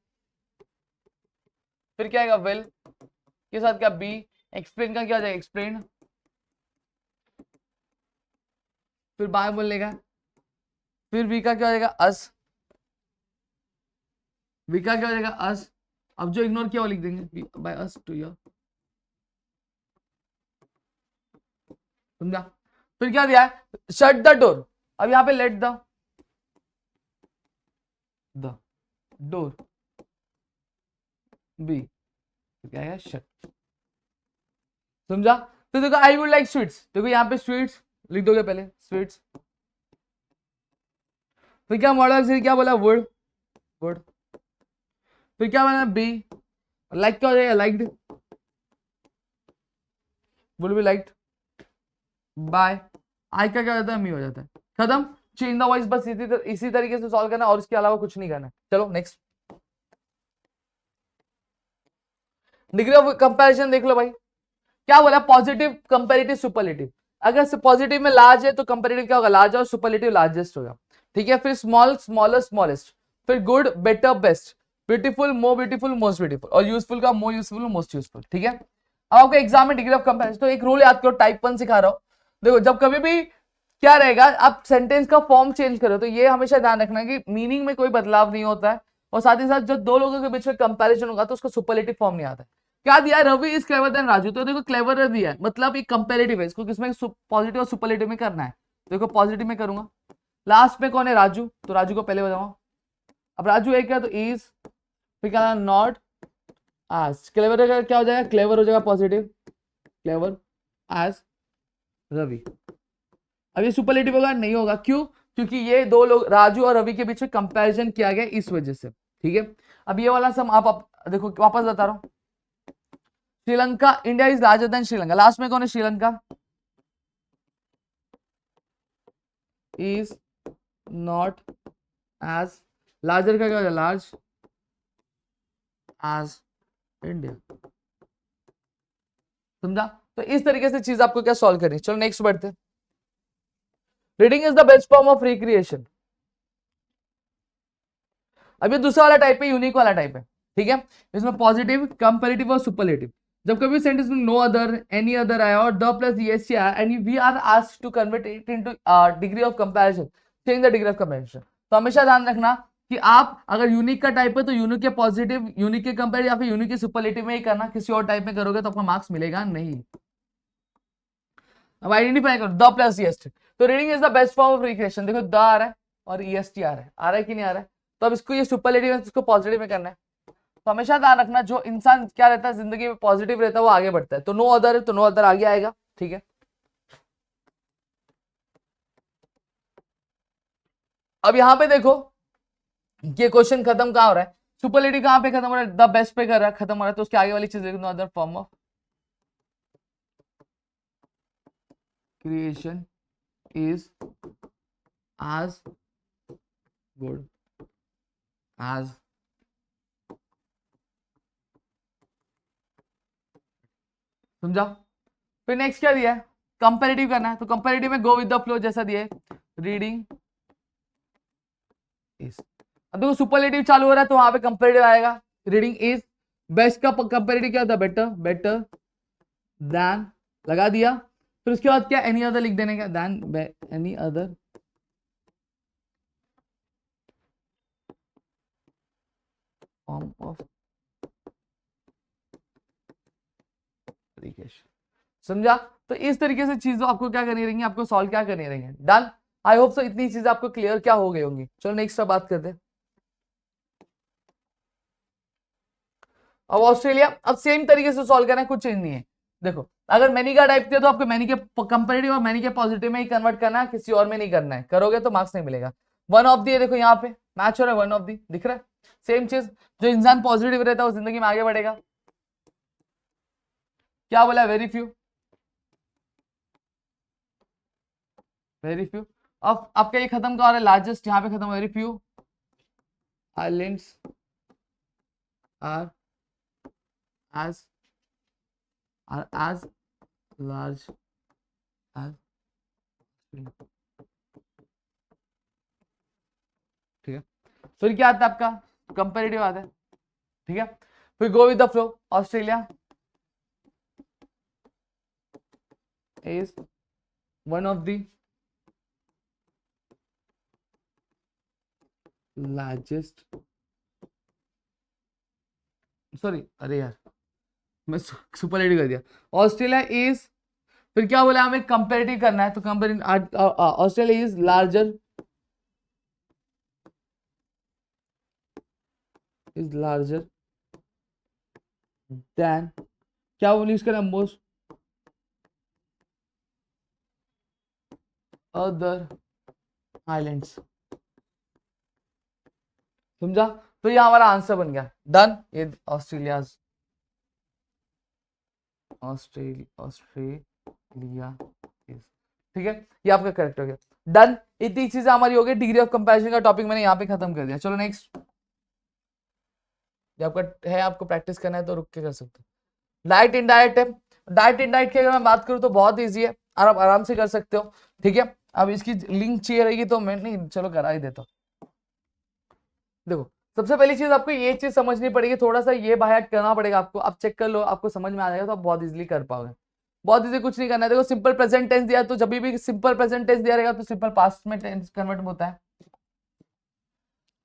फिर क्या आएगा विल के साथ क्या बी। एक्सप्लेन का क्या आ जाएगा, एक्सप्लेन, फिर बाय बोलने का, फिर वी का क्या हो जाएगा, अस। वी का क्या हो जाएगा, अस। अब जो इग्नोर किया वो लिख देंगे, बाय अस टू योर। समझा। फिर क्या दिया है, शट द डोर। अब यहाँ पे लेट द डोर बी, क्या है शट। समझा। तो देखो आई वुड लाइक स्वीट्स, देखो यहाँ पे स्वीट्स लिख दोगे पहले, स्वीट्स। फिर क्या मॉडल क्या बोला, वुड, वुड। फिर क्या बना बी, लाइक क्या हो जाएगा, liked, would be liked by. I का क्या हो जाता है, मी हो जाता है। खत्म। चेंज द वॉइस, बस इसी तरीके से सॉल्व करना और इसके अलावा कुछ नहीं करना। चलो नेक्स्ट। डिग्री ऑफ कंपैरिजन देख लो भाई, क्या बोला, पॉजिटिव, कंपैरेटिव, सुपरलेटिव। अगर पॉजिटिव में लार्ज है तो कंपैरेटिव क्या होगा, लार्ज, और सुपरलेटिव लार्जेस्ट होगा। ठीक है। फिर स्मॉल, स्मॉलर, स्मॉलेस्ट। फिर good, better, best. Beautiful, more beautiful, most beautiful. और यूजफुल का मोर यूजफुल, मोस्ट यूजफुल। ठीक है। अब आपको एग्जाम में डिग्री ऑफ कंपैरिजन, तो एक रूल याद करो, टाइप 1 सिखा रहा हूं। देखो जब कभी भी क्या रहेगा, आप सेंटेंस का फॉर्म चेंज करो तो ये हमेशा ध्यान रखना कि मीनिंग में कोई बदलाव नहीं होता है, और साथ ही साथ जब दो लोगों के बीच में कंपैरिजन होगा तो उसका सुपरलेटिव फॉर्म नहीं आता है। क्या दिया है, Ravi is clever than Raju, तो देखो क्लेवर दिया है, मतलब एक कंपैरेटिव है, इसको किसमें पॉजिटिव और सुपरलेटिव में करना है। देखो पॉजिटिव में करूंगा, लास्ट में कौन है, राजू, तो राजू को पहले बताऊंगा। अब राजू एक है तो इज, फिर क्या नॉट आज। क्लेवर का क्या हो जाएगा, क्लेवर हो जाएगा पॉजिटिव, क्लेवर एज रवि। अब ये सुपरलेटिव होगा, नहीं होगा, क्यों, क्योंकि ये दो लोग राजू और रवि के बीच में कंपैरिजन किया गया इस वजह से। ठीक है। अब ये वाला सम आप देखो वापस बता रहा हूं। Sri Lanka, India is larger than Sri Lanka, last में कौन है, Sri Lanka is not as larger का क्या हो जाएगा, लार्ज एज इंडिया। समझा। तो इस तरीके से चीज आपको क्या सॉल्व करनी। चलो नेक्स्ट बढ़ते। Reading is the best form of recreation. अब ये दूसरा वाला टाइप है, यूनिक वाला टाइप है। ठीक है। इसमें पॉजिटिव, कंपैरेटिव और सुपरलेटिव। जब कभी सेंटेंस में नो अदर, एनी अदर आया और द प्लस ईएसटी आया and we are asked to convert it into degree of comparison, change the degree of comparison. तो हमेशा ध्यान रखना कि आप अगर यूनिक का टाइप है तो यूनिक के पॉजिटिव, यूनिक के कंपेयर या फिर यूनिक के सुपरलेटिव में ही करना, किसी और टाइप में करोगे तो आपका मार्क्स मिलेगा नहीं। अब आइडेंटिफाई करो द प्लस ईएसटी, तो reading is the best form of recreation. देखो द आ रहा है और ईएसटी आ रहा है कि नहीं आ रहा है, तो अब इसको ये सुपरलेटिव है, इसको पॉजिटिव में करना है। तो हमेशा ध्यान रखना, जो इंसान क्या रहता है जिंदगी में पॉजिटिव रहता है वो आगे बढ़ता है। तो नो अदर है तो नो अदर आगे आएगा। ठीक है। अब यहां पे देखो ये क्वेश्चन खत्म कहां हो रहा है, सुपरलेटिव कहां पे खत्म हो रहा है, द बेस्ट पे कर रहा है, खत्म हो रहा है, तो उसके आगे वाली चीज no other form of creation is as good as। समझा। फिर नेक्स्ट क्या दिया है, कंपैरेटिव करना है, तो कंपैरेटिव में गो विद द फ्लो जैसा दिया है, रीडिंग इज। अब देखो सुपरलेटिव चालू हो रहा है तो वहां पे कंपैरेटिव आएगा, रीडिंग इज। बेस्ट का कंपैरेटिव क्या होता है, बेटर, बेटर देन, लगा दिया। फिर उसके बाद क्या, एनी अदर लिख देने का, then any other form of तरीके से, समझा? तो इस तरीके से चीजों आपको क्या करनी रहेंगी, आपको सॉल्व क्या करनी रहेंगे। डन। आई होप सो इतनी चीजें आपको क्लियर क्या हो गई होंगी। चलो नेक्स्ट बात करते हैं। अब ऑस्ट्रेलिया, अब सेम तरीके से सॉल्व करना है, कुछ चेंज नहीं है। देखो अगर मैनी का टाइप किया तो आपको मैनी के कंपेरेटिव और मैनी के पॉजिटिव में ही कन्वर्ट करना है, किसी और में नहीं करना है। करोगे तो मार्क्स नहीं मिलेगा। वन ऑफ दी, देखो यहाँ पे मैच हो रहा है, वन ऑफ दी दिख रहा है। सेम चीज, जो इंसान पॉजिटिव रहता है वो जिंदगी में आगे बढ़ेगा। क्या बोला, वेरी फ्यू, वेरी फ्यू। अब आपका ये खत्म का हो रहा है, लार्जेस्ट यहाँ पे खत्म, very few islands are as are as large as, ठीक है। फिर क्या आता है आपका, कंपेरेटिव आता है, ठीक है। फिर go with the flow, Australia is one of the largest, sorry अरे यार मैं सुपरलेटिव कर दिया। ऑस्ट्रेलिया इज, फिर क्या बोला, हमें कंपेरेटिव करना है, तो comparative Australia is larger, is larger then, क्या बोली इसका नाम, मोस्ट अदर आइलैंड्स, समझा? तो ये हमारा आंसर बन गया। डन। ये ऑस्ट्रेलिया, ऑस्ट्रेलिया, ठीक है, ये आपका करेक्ट हो गया। डन। इतनी चीजें हमारी हो गई। डिग्री ऑफ कंपैरिजन का टॉपिक मैंने यहाँ पे खत्म कर दिया। चलो नेक्स्ट, ये आपका है, आपको प्रैक्टिस करना है तो रुक के कर सकते हो। डाइट इनडाइट है, डाइट इनडाइट की अगर मैं बात करूँ तो बहुत ईजी है और आप आराम से कर सकते हो, ठीक है। अब इसकी लिंक चाहिए रहेगी तो मैं नहीं, चलो करा ही देता हूँ। देखो सबसे पहली चीज आपको ये चीज समझनी पड़ेगी, थोड़ा सा ये बाहर करना पड़ेगा आपको। आप चेक कर लो, आपको समझ में आ जाएगा तो आप बहुत इजीली कर पाओगे। बहुत इजी, कुछ नहीं करना है। देखो सिंपल प्रेजेंट टेंस दिया, तो जब भी सिंपल प्रेजेंट टेंस दिया रहेगा तो सिंपल पास्ट में टेंस कन्वर्ट होता है।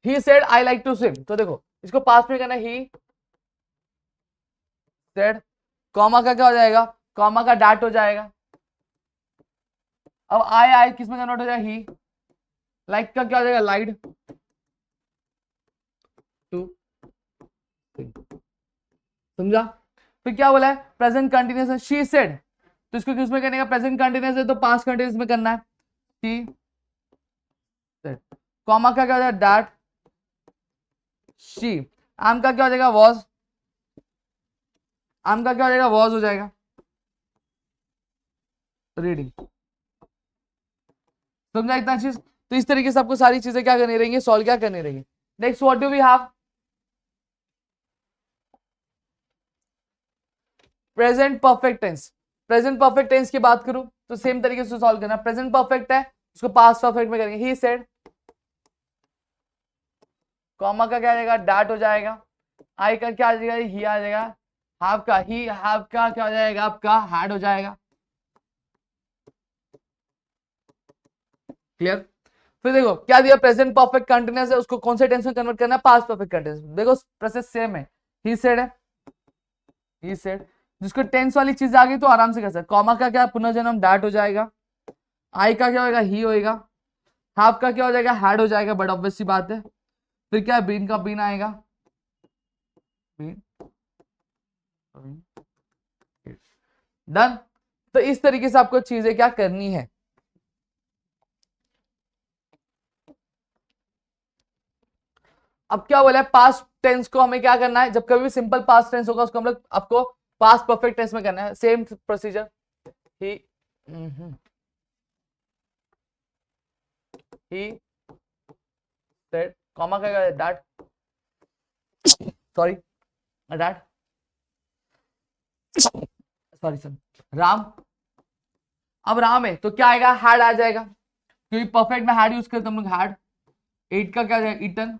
He said I like to swim, तो देखो इसको पास्ट में करना है, ही सेड, कॉमा का क्या हो जाएगा, कॉमा का डैट हो जाएगा। अब आई आई किस में कन्वर्ट हो जाएगा, ही। लाइक का क्या हो जाएगा, लाइड टू, समझा? फिर क्या बोला है, प्रेजेंट कंटिन्यूअस है, शी सेड, तो इसको किस में करने का, प्रेजेंट कंटिन्यूअस है तो पास्ट कंटिन्यूअस में करना है, शी सेड। कॉमा का क्या हो जाएगा, दैट शी। आम का क्या हो जाएगा, वॉज, आम का क्या हो जाएगा, वॉज हो जाएगा, रीडिंग, समझा इतना चीज? तो इस तरीके से आपको सारी चीजें क्या करनी रहेंगी, सॉल्व क्या करनी रहेंगी। Next what do we have, present perfect tense. Present perfect tense की बात करूं तो सेम तरीके से सॉल्व करना। प्रेजेंट परफेक्ट है, उसको पास्ट परफेक्ट में करेंगे, ही सेड, कॉमा का क्या आ जाएगा, डैट हो जाएगा। आई का क्या आ जाएगा, ही आ जाएगा। हैव का, ही हैव का क्या हो जाएगा, आपका हैड हो जाएगा। क्लियर? फिर देखो क्या दिया, प्रेजेंट परफेक्ट कंटिन्यूअस है, उसको कौन से टेंस में कन्वर्ट करना है, पास्ट परफेक्ट कंटिन्यूअस। देखो प्रोसेस सेम है, ही सेड है, ही सेड। जिसको टेंस वाली चीज आ गई तो आराम से कर सकते। कॉमा का क्या, पुनर्जन्म, डैट हो जाएगा। आई का क्या होगा, ही होएगा। हाफ का क्या हो जाएगा, हैड हो जाएगा, बट ऑब्वियस सी बात है। फिर क्या है, बीन का बीन आएगा, बीन। डन। तो इस तरीके से आपको चीजें क्या करनी है। अब क्या बोला है, पास्ट टेंस को हमें क्या करना है, जब कभी भी सिंपल पास्ट टेंस होगा उसको हम लोग आपको पास्ट परफेक्ट टेंस में करना है। Same procedure, he said, comma का that, sorry that, sorry sir, Ram. अब राम है तो क्या आएगा, हैड आ जाएगा, क्योंकि परफेक्ट में हैड यूज करते हम लोग, हैड। एट का क्या जाएगा, ईटन।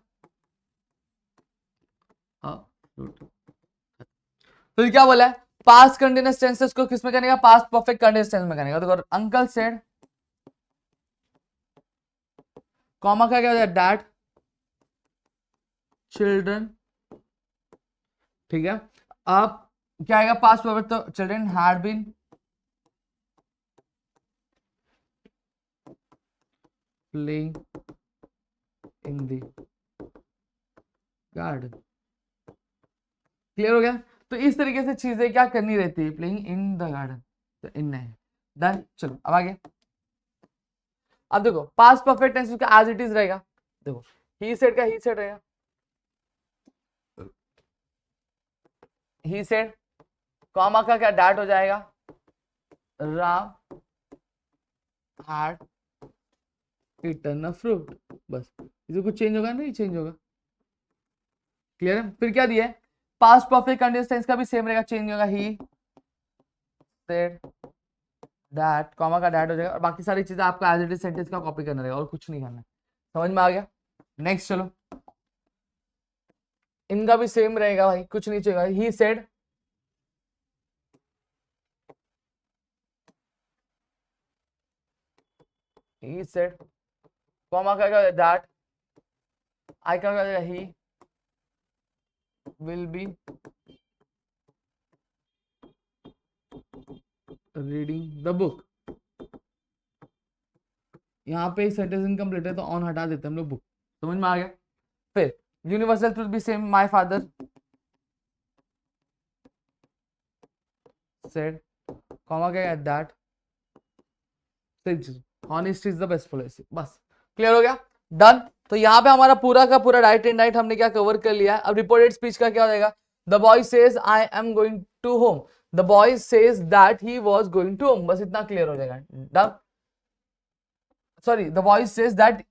तो क्या बोला है, पास्ट कंटिन्यूअस टेंसेस को किसमें करने का, पास्ट परफेक्ट कंटिन्यूअस टेंस में करने का। तो अंकल सेड, कॉमा का क्या हो जाएगा, डैड चिल्ड्रन, ठीक है। अब क्या आएगा पास्ट परफेक्ट, तो children had been playing in the garden. Clear हो गया। तो इस तरीके से चीजें क्या करनी रहती है, प्लेइंग इन द गार्डन, तो इन है। डन। चलो अब आगे। अब देखो पास्ट परफेक्ट टेंस का एज इट इज रहेगा। देखो ही सेड का ही सेड रहेगा, ही सेड, कॉमा का क्या डैट हो जाएगा, Ram had eaten a fruit. बस इसे कुछ चेंज होगा नहीं, चेंज होगा। क्लियर है। फिर क्या दिया है, पास्ट परफेक्ट कंटीन्यूअस टेंस का भी सेम रहेगा, चेंज होगा, ही सेड दैट, कॉमा का डैट हो जाएगा, और बाकी सारी चीजें आपका एज इट इज सेंटेंस का कॉपी करना रहेगा और कुछ नहीं करना है। समझ में आ गया। नेक्स्ट चलो, इनका भी सेम रहेगा भाई, कुछ नहीं चाहिए। He said, he said, comma का क्या दैट, आई का क्या he will be reading the book. यहाँ पे सेंटेंस इनकम्प्लीट है तो ऑन हटा देते हैं हम लोग बुक। समझ में आ गया। फिर यूनिवर्सल ट्रुथ भी same, my father said, comma क्या है दैट, सेम चीज, honesty is the best policy. बस क्लियर हो गया। डन। तो यहाँ पे हमारा पूरा का पूरा राइट एंड राइट हमने क्या कवर कर लिया है। अब रिपोर्टेड स्पीच का क्या हो जाएगा, the boy says I am going to home, the boy says that he was going to home. बस इतना क्लियर हो जाएगा। Done. Sorry, the boy says that,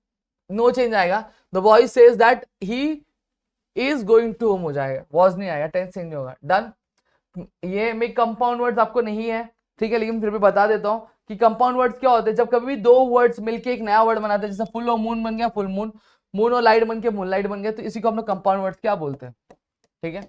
no change आएगा, the boy says that he is going to home हो जाएगा, was नहीं आएगा, tense change होगा। डन। ये में कंपाउंड वर्ड्स आपको नहीं है, ठीक है, लेकिन फिर भी बता देता हूं कि कंपाउंड वर्ड्स क्या होते हैं, जब कभी भी दो वर्ड्स मिलके एक नया वर्ड बनाते हैं, जैसे फुल और मून बन गया फुल मून, मून और लाइट बन के मून लाइट बन गया, तो इसी को हम लोग कंपाउंड वर्ड्स क्या बोलते हैं। ठीक है।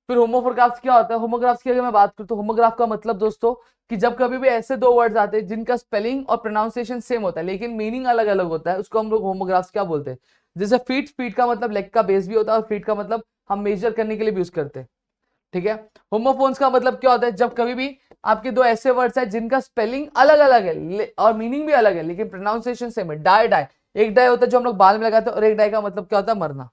फिर होमोग्राफ्स क्या होता है, होमोग्राफ्स की अगर मैं बात करूं तो होमोग्राफ का मतलब दोस्तों कि जब कभी भी ऐसे दो वर्ड्स आते हैं जिनका स्पेलिंग और प्रोनाउंसिएशन सेम होता है लेकिन मीनिंग अलग अलग होता है, उसको हम लोग होमोग्राफ्स क्या बोलते हैं। जैसे फीट, फीट का मतलब लेग का बेस भी होता है और फीट का मतलब हम मेजर करने के लिए भी यूज करते हैं। ठीक है। होमोफोन्स का मतलब क्या होता है, जब कभी भी आपके दो ऐसे वर्ड्स हैं जिनका स्पेलिंग अलग अलग है और मीनिंग भी अलग है लेकिन प्रोनाउंसिएशन सेम है। डाई डाई, एक डाई होता है जो हम लोग बाल में लगाते हैं और एक डाई का मतलब क्या होता है, मरना।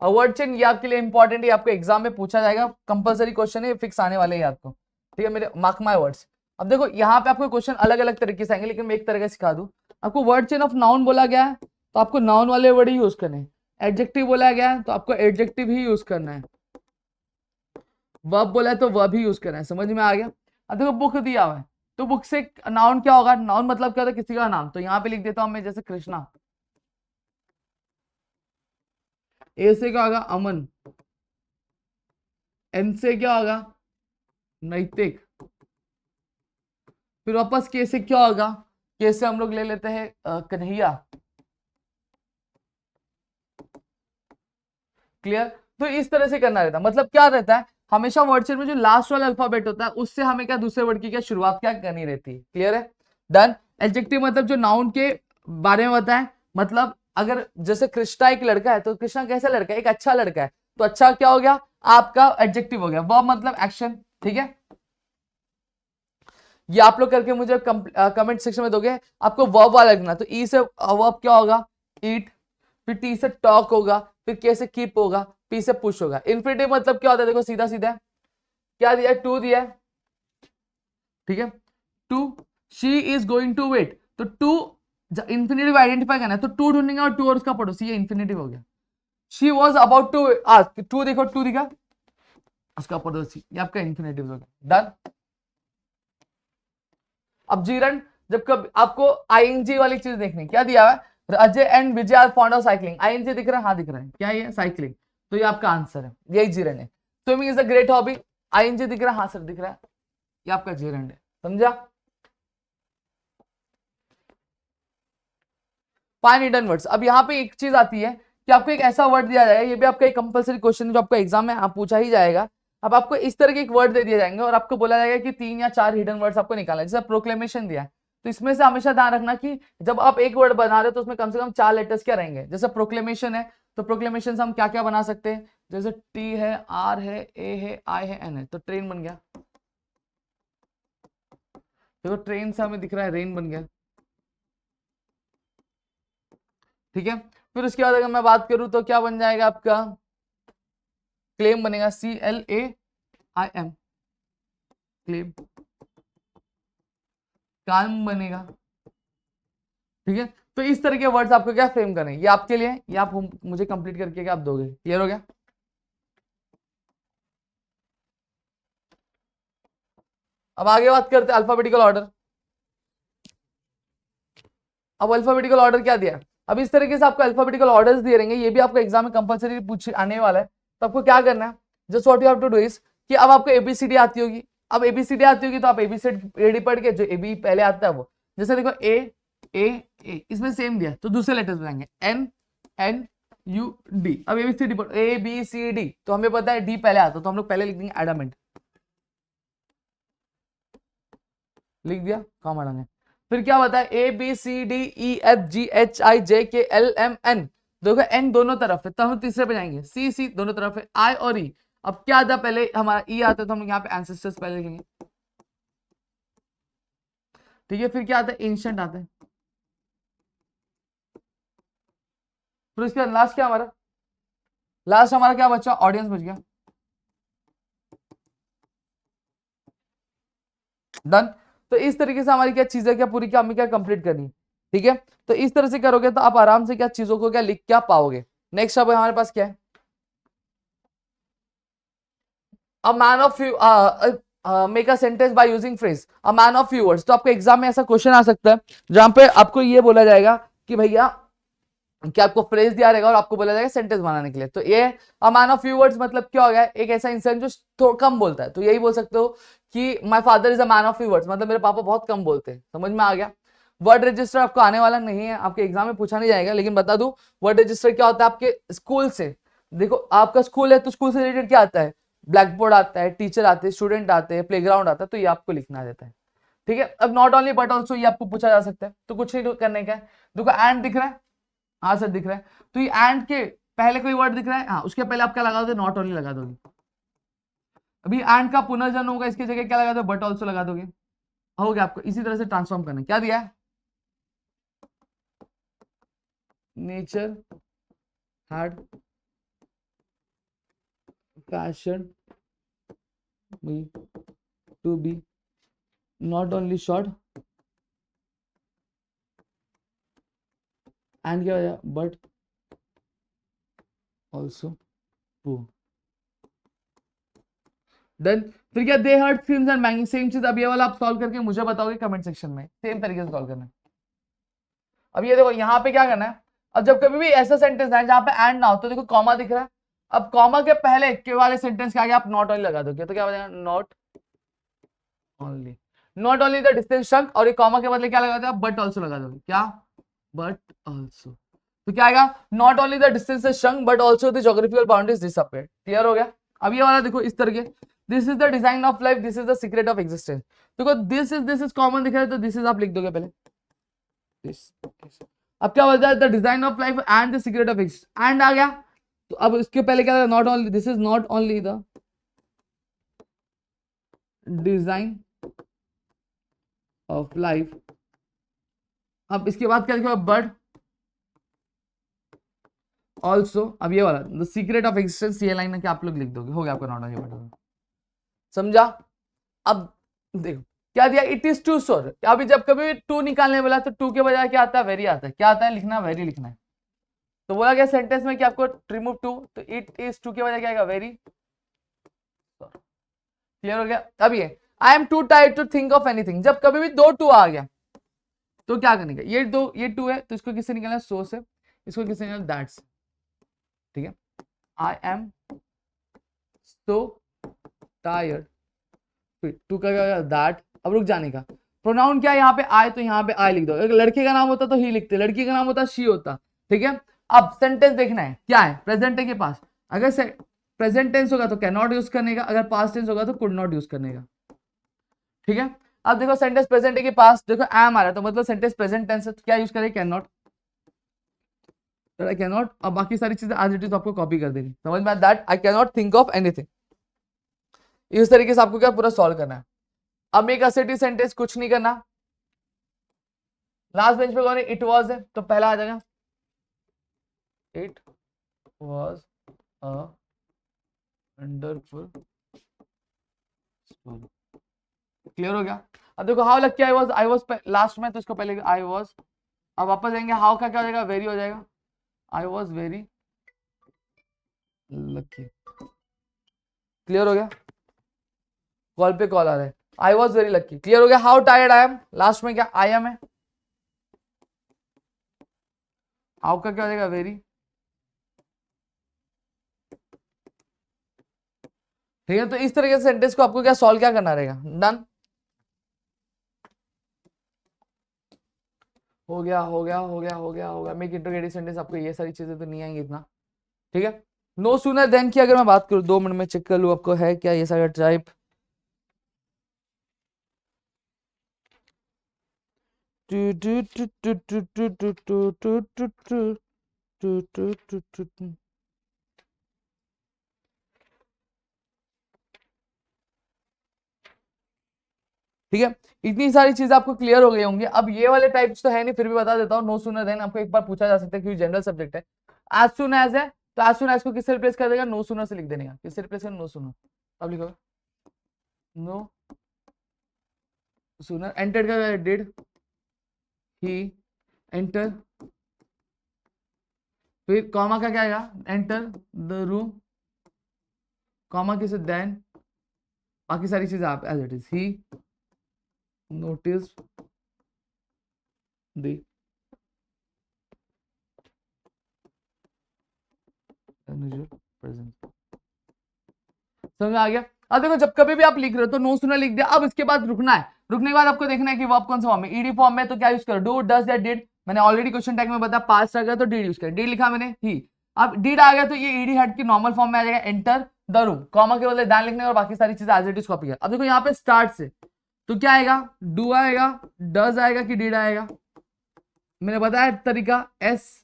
वर्ड चेन ये आपके लिए इंपॉर्टेंट है, आपको एग्जाम में पूछा जाएगा, कंपलसरी क्वेश्चन है, फिक्स आने वाले हैं आपको। ठीक है मेरे, मार्क माय वर्ड्स। अब देखो यहाँ पे आपको क्वेश्चन अलग अलग तरीके से आएंगे लेकिन मैं एक तरह सिखा दूं आपको। वर्ड चेन ऑफ नाउन बोला गया है तो आपको नाउन वाले वर्ड ही यूज करने हैं। एडजेक्टिव बोला गया है तो आपको एडजेक्टिव ही यूज करना है। वर्ब बोला है तो वर्ब ही यूज करना है। समझ में आ गया। अब देखो बुक दिया हुआ है तो बुक से नाउन क्या होगा, नाउन मतलब क्या होता है, किसी का नाम। तो यहाँ पे लिख देता हूं मैं, जैसे कृष्णा, ए से क्या होगा, अमन, एन से क्या होगा, नैतिक, फिर वापस के से क्या होगा, के से हम लोग ले लेते हैं कन्हैया। क्लियर। तो इस तरह से करना रहता है, मतलब क्या रहता है, हमेशा वर्ड चेन में जो लास्ट वाला अल्फाबेट होता है उससे हमें क्या दूसरे वर्ड की क्या शुरुआत क्या करनी रहती है। क्लियर है। डन। एडजेक्टिव मतलब जो नाउन के बारे में बताए, मतलब अगर जैसे कृष्णा एक लड़का है तो कृष्णा कैसा लड़का है, एक अच्छा लड़का है, तो अच्छा क्या हो गया आपका एडजेक्टिव हो गया। वर्ब मतलब एक्शन। ठीक है। ये आप लोग करके मुझे कमेंट सेक्शन में दोगे। आपको वर्ब वाला लिखना, तो ई से वर्ब क्या होगा, ईट, फिर टी से टॉक होगा, फिर के से कीप होगा, पी से पुश होगा। इन्फिनिटिव मतलब क्या होता है, देखो सीधा सीधा क्या दिया है, टू दिया है। ठीक है। To, she is going to wait, तो टू इन्फिनिटिव आइडेंटिफाई करना है तो टू ढूंढेंगे और टू और उसका पड़ोसी, ये इन्फिनिटिव हो गया। She was about to ask, to देखो टू दिखा, उसका पड़ोसी, ये आपका इन्फिनिटिव हो गया। डन। अब जीरन, जब कब आपको आईएनजी वाली चीज देखनी, क्या दिया है, Ajay and Vijay are fond of cycling, ING दिख रहा है, हाँ दिख रहा है, क्या ये साइकिलिंग, तो ये आपका आंसर है, यही जीरन है। Swimming is a great hobby, ING दिख रहा है, हाँ सर दिख रहा है, ये आपका जीरन है। समझा। Find hidden words. अब यहाँ पे एक चीज आती है कि आपको एक ऐसा वर्ड दिया जाएगा, ये भी आपका एक कंपलसरी क्वेश्चन जो आपको एग्जाम में पूछा ही जाएगा। अब आपको इस तरह के एक वर्ड दे दिए जाएंगे और आपको बोला जाएगा कि 3 या 4 हिडन वर्ड्स आपको निकालना है। जैसे प्रोक्लेमेशन दिया है तो इसमें से हमेशा ध्यान रखना कि जब आप एक वर्ड बना रहे हो तो उसमें कम से कम 4 लेटर्स क्या रहेंगे। जैसे प्रोक्लेमेशन है तो प्रोक्लेमेशन से हम क्या क्या बना सकते हैं, जैसे टी है, आर है, ए है, आई है, एन है, तो ट्रेन बन गया। देखो ट्रेन से हमें दिख रहा है रेन बन गया। ठीक है, फिर उसके बाद अगर मैं बात करूं तो क्या बन जाएगा आपका, क्लेम बनेगा, CLAIM, क्लेम, काम बनेगा। ठीक है, तो इस तरह के वर्ड्स आपको क्या फ्रेम करने, ये आपके लिए, ये आप मुझे कंप्लीट करके क्या आप दोगे। क्लियर हो गया। अब आगे बात करते हैं अल्फाबेटिकल ऑर्डर। अब अल्फाबेटिकल ऑर्डर क्या दिया, अब इस तरीके से आपको अल्फाबेटिकल ऑर्डर्स दिए रहेंगे, ये भी आपको एग्जाम में कंपलसरी पूछ आने वाला है। तो आपको क्या करना है, just what you have to do is कि अब आपको एबीसीडी आती होगी। अब एबीसीडी आती होगी तो आप एबीसीडी पढ़ के जो एबी पहले आता है वो, जैसे देखो ए इसमें सेम दिया तो दूसरे लेटर्स बनाएंगे NNUD। अब एबीसीडी पढ़ो ABCD, तो हमें पता है डी पहले आता, तो हम लोग पहले लिख देंगे एडामेंट, लिख दिया, काम अड़ाने। फिर क्या बताया, ABCDEFGHIJKLMN, देखो एन दोनों तरफ है, तो हम तीसरे पे जाएंगे, C दोनों तरफ है, I और E। अब क्या आता, पहले हमारा E आता है तो हम यहाँ पे एंसेस्टर्स पहले लिखेंगे। ठीक है, फिर क्या आता है, एंशिएंट आता है। फिर उसके बाद लास्ट क्या हमारा, लास्ट हमारा क्या बचा, ऑडियंस बच गया। डन। तो इस तरीके से हमारी क्या चीजें क्या पूरी क्या हमें क्या कंप्लीट करनी है। ठीक है, तो इस तरह से करोगे तो आप आराम से क्या चीजों को क्या लिख क्या पाओगे। नेक्स्ट अब हमारे पास क्या है, a man of few make a sentence by using phrase a man of few words. तो आपको एग्जाम में ऐसा क्वेश्चन आ सकता है जहां पे आपको ये बोला जाएगा कि भैया कि आपको फ्रेज दिया रहेगा और आपको बोला जाएगा सेंटेंस बनाने के लिए। तो ये a man of few words मतलब क्या हो गया, एक ऐसा इंसान जो थोड़ा कम बोलता है। तो यही बोल सकते हो कि my father is a man of few words, मतलब मेरे पापा बहुत कम बोलते हैं। समझ में आ गया। वर्ड रजिस्टर आपको आने वाला नहीं है, आपके एग्जाम में पूछा नहीं जाएगा, लेकिन बता दूं वर्ड रजिस्टर क्या होता है आपके स्कूल से। देखो आपका स्कूल है तो स्कूल से रिलेटेड क्या आता है, ब्लैक बोर्ड आता है, टीचर आते हैं, स्टूडेंट आते हैं, प्लेग्राउंड आता है, तो ये आपको लिखना रहता है। ठीक है, अब नॉट ओनली बट ऑल्सो ये आपको पूछा जा सकता है, तो कुछ नहीं करने का है। देखो एंड दिख रहा है, हाँ सर दिख रहा है, तो ये एंड के पहले कोई वर्ड दिख रहा है, हाँ उसके पहले आप क्या लगा दोगे, नॉट ओनली लगा दोगे। अभी एंड का पुनर्जन्म होगा, इसकी जगह क्या लगा दोगे, बट ऑल्सो लगा दोगे। हो गया, आपको इसी तरह से ट्रांसफॉर्म करना है। क्या दिया है, nature had fashion me to be not only short and क्या हो, बट ऑल्सो ट्रू। देन फिर क्या, they hurt screams and banging, same चीज। अब ये वाला आप सॉल्व करके मुझे बताओगे कमेंट सेक्शन में, सेम तरीके से सॉल्व करना है। अब ये देखो यहाँ पे क्या करना है, अब जब कभी भी ऐसा सेंटेंस है जहां पे एंड ना हो, तो देखो कॉमा दिख रहा है, अब कॉमा के पहले के वाले सेंटेंस के आगे आप नॉट ओनली लगा दोगे, तो क्या हो जाएगा, not only, not only the distance shrunk, और ये कॉमा के बदले क्या लगा दोगे, बट ऑल्सो लगा दोगे। क्या, बट ऑल्सो, तो क्या आएगा, not only the distance shrunk but also the geographical boundaries disappear. Clear हो गया। अब ये वाला देखो इस तरह के, this is the design of life, this is the secret of existence. देखो दिस इज कॉमन दिख रहा है, तो दिस इज आप लिख दोगे पहले दिस। अब क्या बोलता है, the design of life and the secret of existence, and आ गया, तो अब इसके पहले क्या, not only, this is not only the design of life. अब इसके बाद क्या लिखा, बट ऑल्सो, अब ये वाला द सीक्रेट ऑफ एग्जिस्टेंस, ये लाइन है कि आप लोग लिख दोगे, हो गया आपका नॉट ओनली बट। समझा। अब देखो क्या दिया, इट इज टू श्योर। अभी जब कभी टू निकालने वाला तो टू के बजाय क्या आता है, वेरी आता है। क्या आता है, लिखना वेरी लिखना है। तो बोला गया सेंटेंस में कि आपको रिमूव टू, तो इट इज टू के बजाय क्या आएगा, वेरी। क्लियर हो गया। अब ये I am too tired to think of anything, जब कभी भी दो टू आ गया तो क्या करने का, ये दो ये टू है तो इसको किससे निकालना, सो से, इसको किससे निकालना, दैट से। ठीक है, I am so tired, too का दैट। अब रुक जाने का, प्रोनाउन क्या है यहाँ पे, आई, तो यहाँ पे आई लिख दो। अगर लड़के का नाम होता तो ही लिखते, लड़की का नाम होता शी होता। ठीक है, अब सेंटेंस देखना है क्या है, प्रेजेंट के पास अगर प्रेजेंट टेंस होगा तो कैन नॉट यूज करने का, अगर पास्ट टेंस होगा तो कुड नॉट यूज करने का। ठीक है, अब देखो सेंटेंस प्रेजेंट के पास देखो एम आ रहा है, तो मतलब सेंटेंस प्रेजेंट टेंस है, तो क्या यूज करें, can not. That I can not, अब बाकी सारी चीजें एज इट इज आपको कॉपी कर देनी, समझ में, that I can not think of anything. इस तरीके से आपको क्या पूरा सॉल्व करना है। अब मेक असर्टिव सेंटेंस कुछ नहीं करना, लास्ट बेंच पे कौन है, इट वाज है, तो पहला आ जाएगा it was a wonderful story. Clear हो गया। अब देखो how lucky I was last में, तो इसको पहले आई वाज, अब वापस जाएंगे, हाउ का क्या हो जाएगा, वेरी हो जाएगा, I was very lucky. Clear हो गया, कॉल पे कॉल आ रहा है, I was very lucky. Clear हो गया। How tired I am, last में क्या आई एम है, हाउ का क्या हो जाएगा, वेरी। ठीक है, तो इस तरीके से सेंटेंस को आपको क्या सॉल्व क्या करना रहेगा, डन हो गया हो गया हो गया हो गया हो गया। मेक इंटरोगेटिव सेंटेंस, आपको ये सारी चीजें तो नहीं आएंगी इतना, ठीक है। नो सूनर देन की अगर मैं बात करूं, 2 मिनट में चेक कर लूं आपको है क्या ये सारा टाइप। ठीक है, इतनी सारी चीजें आपको क्लियर हो गई होंगी। अब ये वाले टाइप्स तो है नहीं, फिर भी बता देता हूँ। नो सूनर देन आपको एक बार पूछा जा सकता है क्योंकि जनरल सब्जेक्ट है। एज सुन एज है, तो एज सुन एज को किससे रिप्लेस कर देगा, नो सूनर से लिख देने का। किससे रिप्लेस कर, नो सूनर। अब लिखो नो सूनर, एंटर का डिड ही एंटर, फिर कॉमा का क्या आएगा, एंटर द रूम, कॉमा किसे, देन, बाकी सारी चीजें आप as it is, he notice the presence. समझ में आ गया। अब देखो जब कभी भी आप लिख रहे हो तो नो सूनर लिख दिया, अब इसके बाद रुकना है, रुकने के बाद आपको देखना है कि वर्ब कौन सा फॉर्म है। ईडी फॉर्म में तो क्या यूज करो, डू डज या डिड। मैंने ऑलरेडी क्वेश्चन टैग में बताया, पास्ट आ गया तो डिड यूज करें, डिड लिखा मैंने ही, अब डिड आ गया तो ये ईडी हेड की नॉर्मल फॉर्म में आ जाएगा, एंटर द रूम, कॉमा के बदले दैन लिखने और बाकी सारी चीजें एज इट इज कॉपी कर। अब देखो यहाँ पे स्टार्ट से तो क्या आएगा, डू आएगा, डज आएगा कि डिड आएगा, मैंने बताया तरीका, एस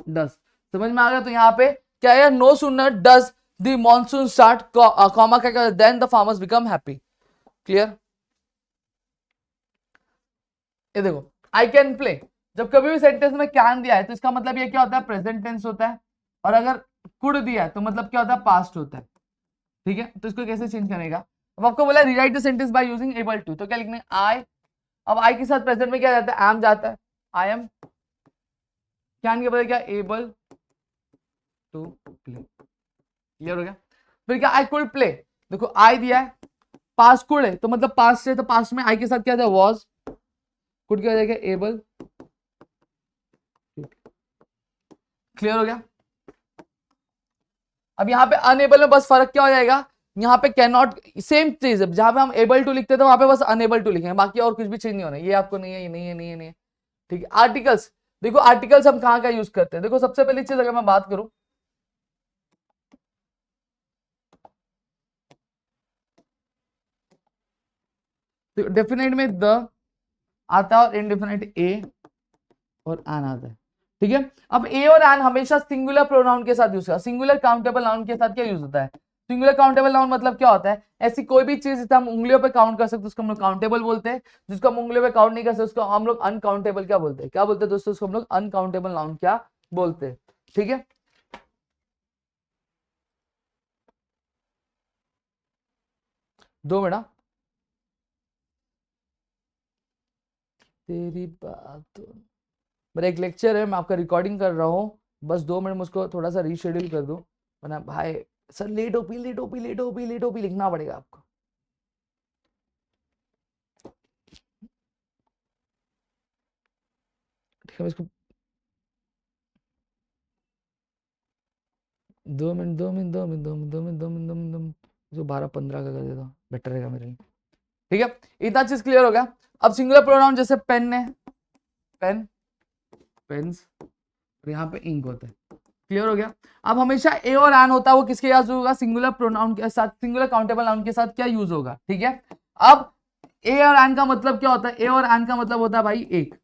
डज। समझ में आ गया। तो यहाँ पे क्या है, no sooner does the monsoon start, comma क्या, then the farmers become happy. Clear. ये देखो आई कैन प्ले, जब कभी भी सेंटेंस में कैन दिया है तो इसका मतलब ये क्या होता है, प्रेजेंट टेंस होता है, और अगर कुड दिया है तो मतलब क्या होता है, पास्ट होता है। ठीक है, तो इसको कैसे चेंज करेगा, अब आपको बोला rewrite the sentence by using able to, तो क्या लिखना है, आई। अब आई के साथ प्रेजेंट में क्या जाता है, एम जाता है, आई एम, कैन के बदले क्या, एबल टू प्ले। क्लियर हो गया। फिर क्या, आई कुड प्ले, देखो आई दिया है, पास्ट कुड है तो मतलब पास्ट से, तो पास्ट में आई के साथ क्या था, वॉज, कुड क्या हो जाएगा, एबल। क्लियर हो गया। अब यहाँ पे अनएबल में बस फर्क क्या हो जाएगा, यहाँ पे कैन नॉट, सेम चीज है, जहां पे हम एबल टू लिखते थे वहां पे बस अनएबल टू लिखेंगे, बाकी और कुछ भी चेंज नहीं होना, ये आपको नहीं है, ये नहीं है, नहीं है, नहीं है। ठीक है, आर्टिकल्स, देखो आर्टिकल्स हम कहाँ का यूज करते हैं, देखो सबसे पहली चीज अगर मैं बात करूं, तो डेफिनेट में द आता है और इनडेफिनेट ए और एन आता है। ठीक है, अब ए और एन हमेशा सिंगुलर प्रोनाउन के साथ यूज होता है। सिंगुलर काउंटेबल नाउन के साथ क्या यूज होता है, सिंगुलर काउंटेबल नाउन मतलब क्या होता है, ऐसी कोई भी चीज जिसे हम उंगलियों पे काउंट कर सकते उसको हम लोग काउंटेबल बोलते हैं, जिसको हम उंगलियों पे काउंट नहीं कर सकते उसको हम लोग अनकाउंटेबल क्या बोलते हैं, क्या बोलते हैं दोस्तों, उसको हम लोग अनकाउंटेबल नाउन क्या बोलते हैं। ठीक है, दो मिनट, तेरी बात, मेरा एक लेक्चर है, मैं आपका रिकॉर्डिंग कर रहा हूँ, बस 2 मिनट मुझको थोड़ा सा रीशेड्यूल कर दो, वरना भाई सर लेट ओपी लेट ओपी लेट ओपी लेट ओपी लिखना पड़ेगा आपको। ठीक है, इसको 2 minute 2 minute 2 minute 2 minute 2 minute 2 minute 2 minute जो 12-15 का कर देता बेटर रहेगा मेरे लिए। ठीक है, इतना चीज क्लियर हो गया। अब सिंगुलर प्रोनाउन जैसे पेन है, पेन, पेन्स, और यहाँ पे इंक होता है। क्लियर हो गया। अब हमेशा ए और एन होता है, वो किसके यूज होगा, सिंगुलर प्रोनाउन के साथ, सिंगुलर काउंटेबल नाउन के साथ क्या यूज होगा। ठीक है, अब ए और एन का मतलब क्या होता है, ए और एन का मतलब होता है भाई एक,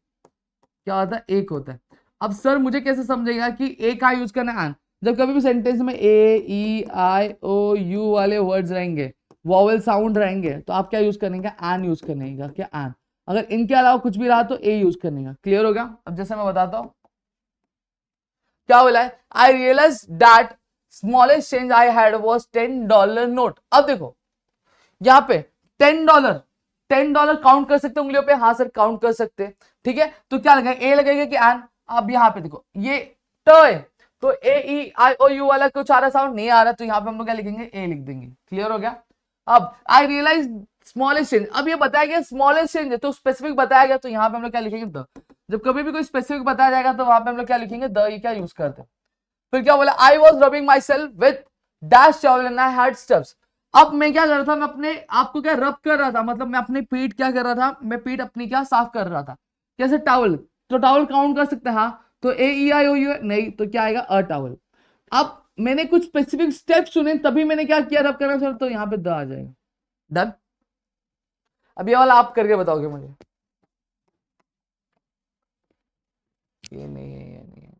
क्या होता है, एक होता है। अब सर मुझे कैसे समझेगा कि ए का यूज करना है एन? जब कभी भी सेंटेंस में ए ई आई ओ यू वाले वर्ड्स रहेंगे, वॉवेल साउंड रहेंगे, तो आप क्या यूज करने का? एन यूज करने का। क्या एन? अगर इनके अलावा कुछ भी रहा तो ए यूज करने का। क्लियर हो गया? अब जैसे मैं बताता हूं क्या बोला है, I realise that smallest change I had was $10 note. अब देखो यहाँ पे $10, $10 काउंट कर सकते उंगलियों पे? हाँ सर काउंट कर सकते। ठीक है, तो क्या लगेगा? ए लगेगा कि एन? अब यहाँ पे देखो ये ट है, तो ए ई आई ओ यू वाला कुछ आ रहा साउंड नहीं आ रहा, तो यहाँ पे हम लोग क्या लिखेंगे? ए लिख देंगे। क्लियर हो गया? अब आई रियलाइज स्मॉलेस्ट चेंज, अब ये बताया गया स्मॉलेस्ट चेंज है तो स्पेसिफिक बताया गया, तो यहाँ पे हम लोग क्या लिखेंगे? द। जब कभी भी कोई स्पेसिफिक बताया जाएगा तो वहां पे हम लोग क्या लिखेंगे? द। ये क्या यूज करते हैं। फिर क्या बोला? I was rubbing my self with dash towel and I had steps. अब मैं क्या कर रहा था? मैं अपने आप को क्या रब कर रहा था, मतलब मैं अपनी पीठ क्या कर रहा था? मैं पीठ अपनी क्या साफ कर रहा था। कैसे? टावल। तो टावल काउंट कर सकते हैं हाँ, तो ए ई आई ओ यू नहीं, तो क्या आएगा? अ टावल। अब मैंने कुछ स्पेसिफिक स्टेप सुने तभी मैंने क्या किया? रब करना चाह, तो यहाँ पे द आ जाएगा। डन। अब ये वाला आप करके बताओगे मुझे। ये नहीं है, ये नहीं है।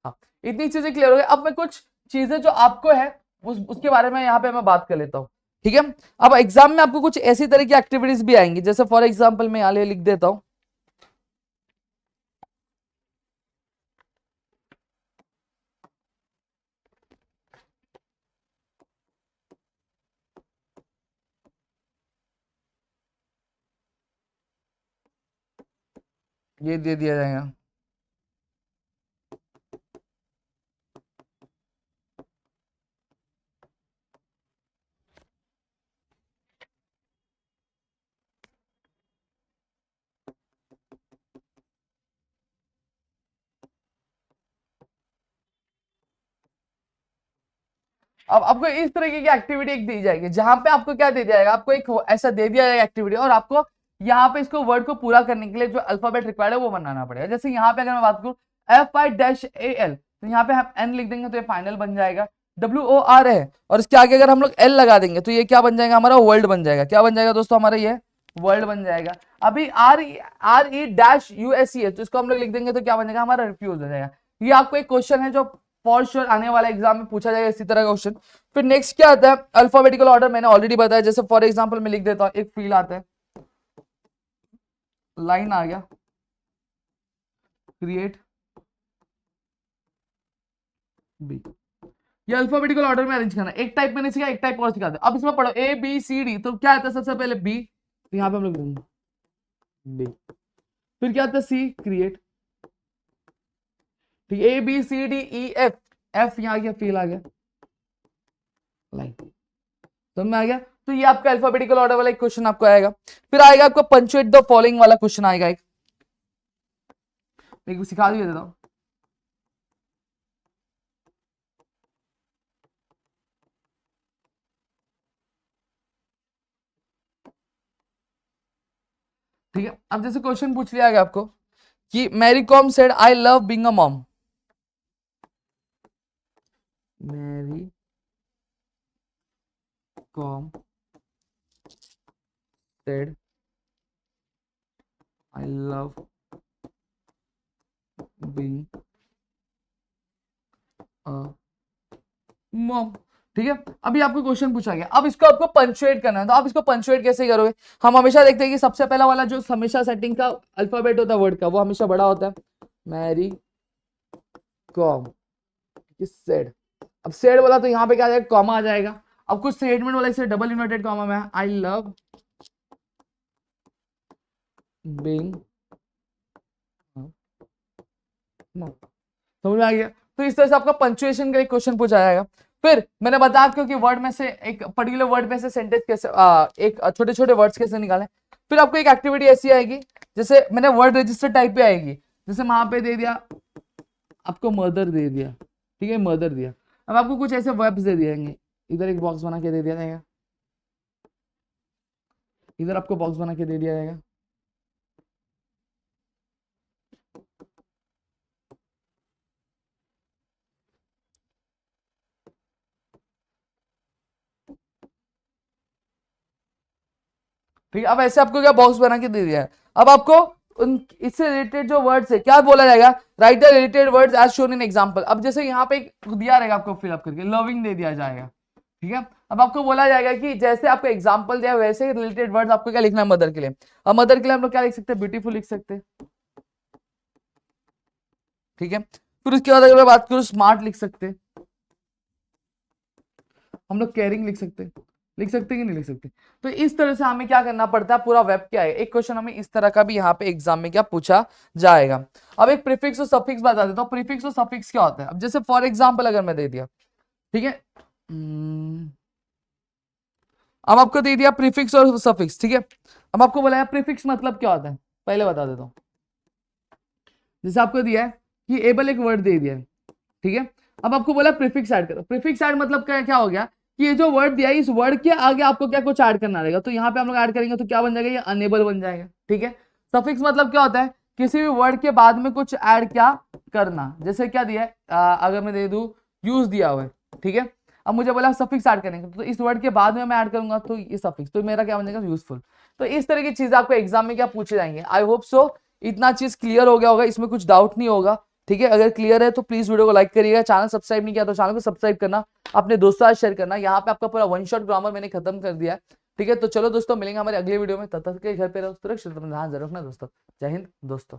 हाँ, इतनी चीजें क्लियर हो गई। अब मैं कुछ चीजें जो आपको है उसके बारे में यहाँ पे मैं बात कर लेता हूँ। ठीक है, अब एग्जाम में आपको कुछ ऐसी तरह की एक्टिविटीज भी आएंगी, जैसे फॉर एग्जांपल मैं यहाँ लिख देता हूँ। ये दे दिया जाएगा। अब आपको इस तरीके की एक्टिविटी एक दी जाएगी, जहां पे आपको क्या दे दिया जाएगा? आपको एक ऐसा दे दिया जाएगा एक्टिविटी, और आपको यहाँ पे इसको वर्ड को पूरा करने के लिए जो अल्फाबेट रिक्वायर्ड है वो बनाना पड़ेगा। जैसे यहाँ पे अगर मैं बात करूँ FI-AL, तो यहाँ पे हम एन लिख देंगे तो ये फाइनल बन जाएगा। WOR है और इसके आगे अगर हम लोग एल लगा देंगे तो ये क्या बन जाएगा? हमारा वर्ल्ड बन जाएगा। क्या बन जाएगा दोस्तों? हमारा ये वर्ल्ड बन जाएगा। अभी RE-USE है, तो इसको हम लोग लिख देंगे तो क्या बन जाएगा? हमारा रिफ्यूज हो जाएगा। ये आपको एक क्वेश्चन है जो फॉर श्योर आने वाला एग्जाम में पूछा जाएगा इसी तरह का क्वेश्चन। फिर नेक्स्ट क्या आता है? अल्फाबेटिकल ऑर्डर मैंने ऑलरेडी बताया। जैसे फॉर एग्जांपल मैं लिख देता हूं, एक फील आता है, लाइन आ गया, क्रिएट बी। ये अल्फाबेटिकल ऑर्डर में अरेंज करना। एक टाइप मैंने सीखा, एक टाइप और सिखा दे। अब इसमें पढ़ो ABCD, तो क्या आता है? सबसे पहले बी, तो यहाँ पे हम लोग बी। फिर क्या आता है? सी, क्रिएट। ठीक है, ABCDEF, एफ यहाँ आ गया, फील आ गया, लाइन। तो मैं आ गया। तो ये आपका अल्फाबेटिकल ऑर्डर वाला एक क्वेश्चन आपको आएगा। फिर आएगा आपको पंचुएट द फॉलोइंग वाला क्वेश्चन आएगा एक, सिखा दिया देता हूं। ठीक है, अब जैसे क्वेश्चन पूछ लिया गया आपको कि Mary Kom said I love being a mom. Mary Kom said I love being a mom. ठीक है, अभी आपको क्वेश्चन पूछा गया, अब इसको आपको पंचुएट करना है। तो आप इसको पंचुएट कैसे करोगे? हम हमेशा देखते हैं कि सबसे पहला वाला जो हमेशा सेटिंग का अल्फाबेट होता है वर्ड का, वो हमेशा बड़ा होता है। मैरी कॉम सेड, अब सेड बोला तो यहाँ पे क्या आ जाएगा? कॉमा आ जाएगा। अब कुछ स्टेटमेंट वाला इसे डबल इन्वर्टेड कॉमा में, आई लव बीइंग समझ में आ गया? तो इस तरह से आपका पंचुएशन का एक क्वेश्चन पूछा जाएगा। फिर मैंने बताया आपको कि वर्ड में से एक पर्टिकुलर वर्ड में से सेंटेंस कैसे एक छोटे छोटे वर्ड्स कैसे निकालें। फिर आपको एक एक्टिविटी ऐसी आएगी, जैसे मैंने वर्ड रजिस्टर टाइप पे आएगी। जैसे वहां पे दे दिया आपको मदर दे दिया, ठीक है, मदर दिया। अब आपको कुछ ऐसे वर्ब्स दे दिएंगे, इधर एक बॉक्स बना के दे दिया जाएगा, इधर आपको बॉक्स बना के दे दिया जाएगा। ठीक है, अब ऐसे आपको क्या बॉक्स बना के दे दिया है। अब आपको उन इससे रिलेटेड जो वर्ड्स है क्या बोला जाएगा, write the related words as shown in example. अब जैसे यहाँ पे दिया रहेगा आपको फिलअप करके, लविंग दे दिया जाएगा, ठीक है। अब आपको बोला जाएगा कि जैसे आपको एग्जांपल दिया वैसे रिलेटेड वर्ड्स आपको क्या लिखना है मदर के लिए। अब मदर के लिए हम लोग क्या लिख सकते हैं, ब्यूटीफुल लिख सकते हैं, ठीक है। फिर उसके बाद अगर मैं बात करूं स्मार्ट लिख सकते हैं हम लोग, केयरिंग लिख सकते हैं, लिख सकते हैं कि नहीं लिख सकते। तो इस तरह से हमें क्या करना पड़ता है, पूरा वेब क्या है। एक क्वेश्चन हमें इस तरह का भी यहाँ पे एग्जाम में क्या पूछा जाएगा। अब एक प्रीफिक्स और सफिक्स बता देता हूँ। प्रीफिक्स और सफिक्स क्या होता है, अब जैसे फॉर एग्जाम्पल अगर मैं दे दिया, ठीक है, अब आपको दे दिया प्रीफिक्स और सफिक्स, ठीक है। अब आपको बोला है प्रीफिक्स मतलब क्या होता है, पहले बता देता हूँ। जैसे आपको दिया है कि एबल एक वर्ड दे दिया है, ठीक है। अब आपको बोला प्रीफिक्स ऐड करो। प्रीफिक्स ऐड मतलब क्या हो गया कि ये जो वर्ड दिया है इस वर्ड के आगे आपको क्या कुछ ऐड करना रहेगा। तो यहाँ पे हम लोग ऐड करेंगे तो क्या बन जाएगा, ये अनेबल बन जाएगा, ठीक है। सफिक्स मतलब क्या होता है, किसी भी वर्ड के बाद में कुछ ऐड क्या करना। जैसे क्या दिया है, अगर मैं दे दूं यूज दिया हुआ है, ठीक है। अब मुझे बोला सफिक्स ऐड करेंगे, तो इस वर्ड के बाद में मैं ऐड करूंगा तो ये सफिक्स, तो मेरा क्या बन जाएगा, यूजफुल। तो इस तरह की चीजें आपको एग्जाम में क्या पूछे जाएंगे। आई होप सो इतना चीज क्लियर हो गया होगा, इसमें कुछ डाउट नहीं होगा, ठीक है। अगर क्लियर है तो प्लीज वीडियो को लाइक करिएगा, चैनल सब्सक्राइब नहीं किया तो चैनल को सब्सक्राइब करना, अपने दोस्तों से शेयर करना। यहाँ पे आपका पूरा वन शॉट ग्रामर मैंने खत्म कर दिया है, ठीक है। तो चलो दोस्तों मिलेंगे हमारे अगले वीडियो में, तब तक के घर पे रहो, सुरक्षित ध्यान जरूर रखना दोस्तों। जय हिंद दोस्तों।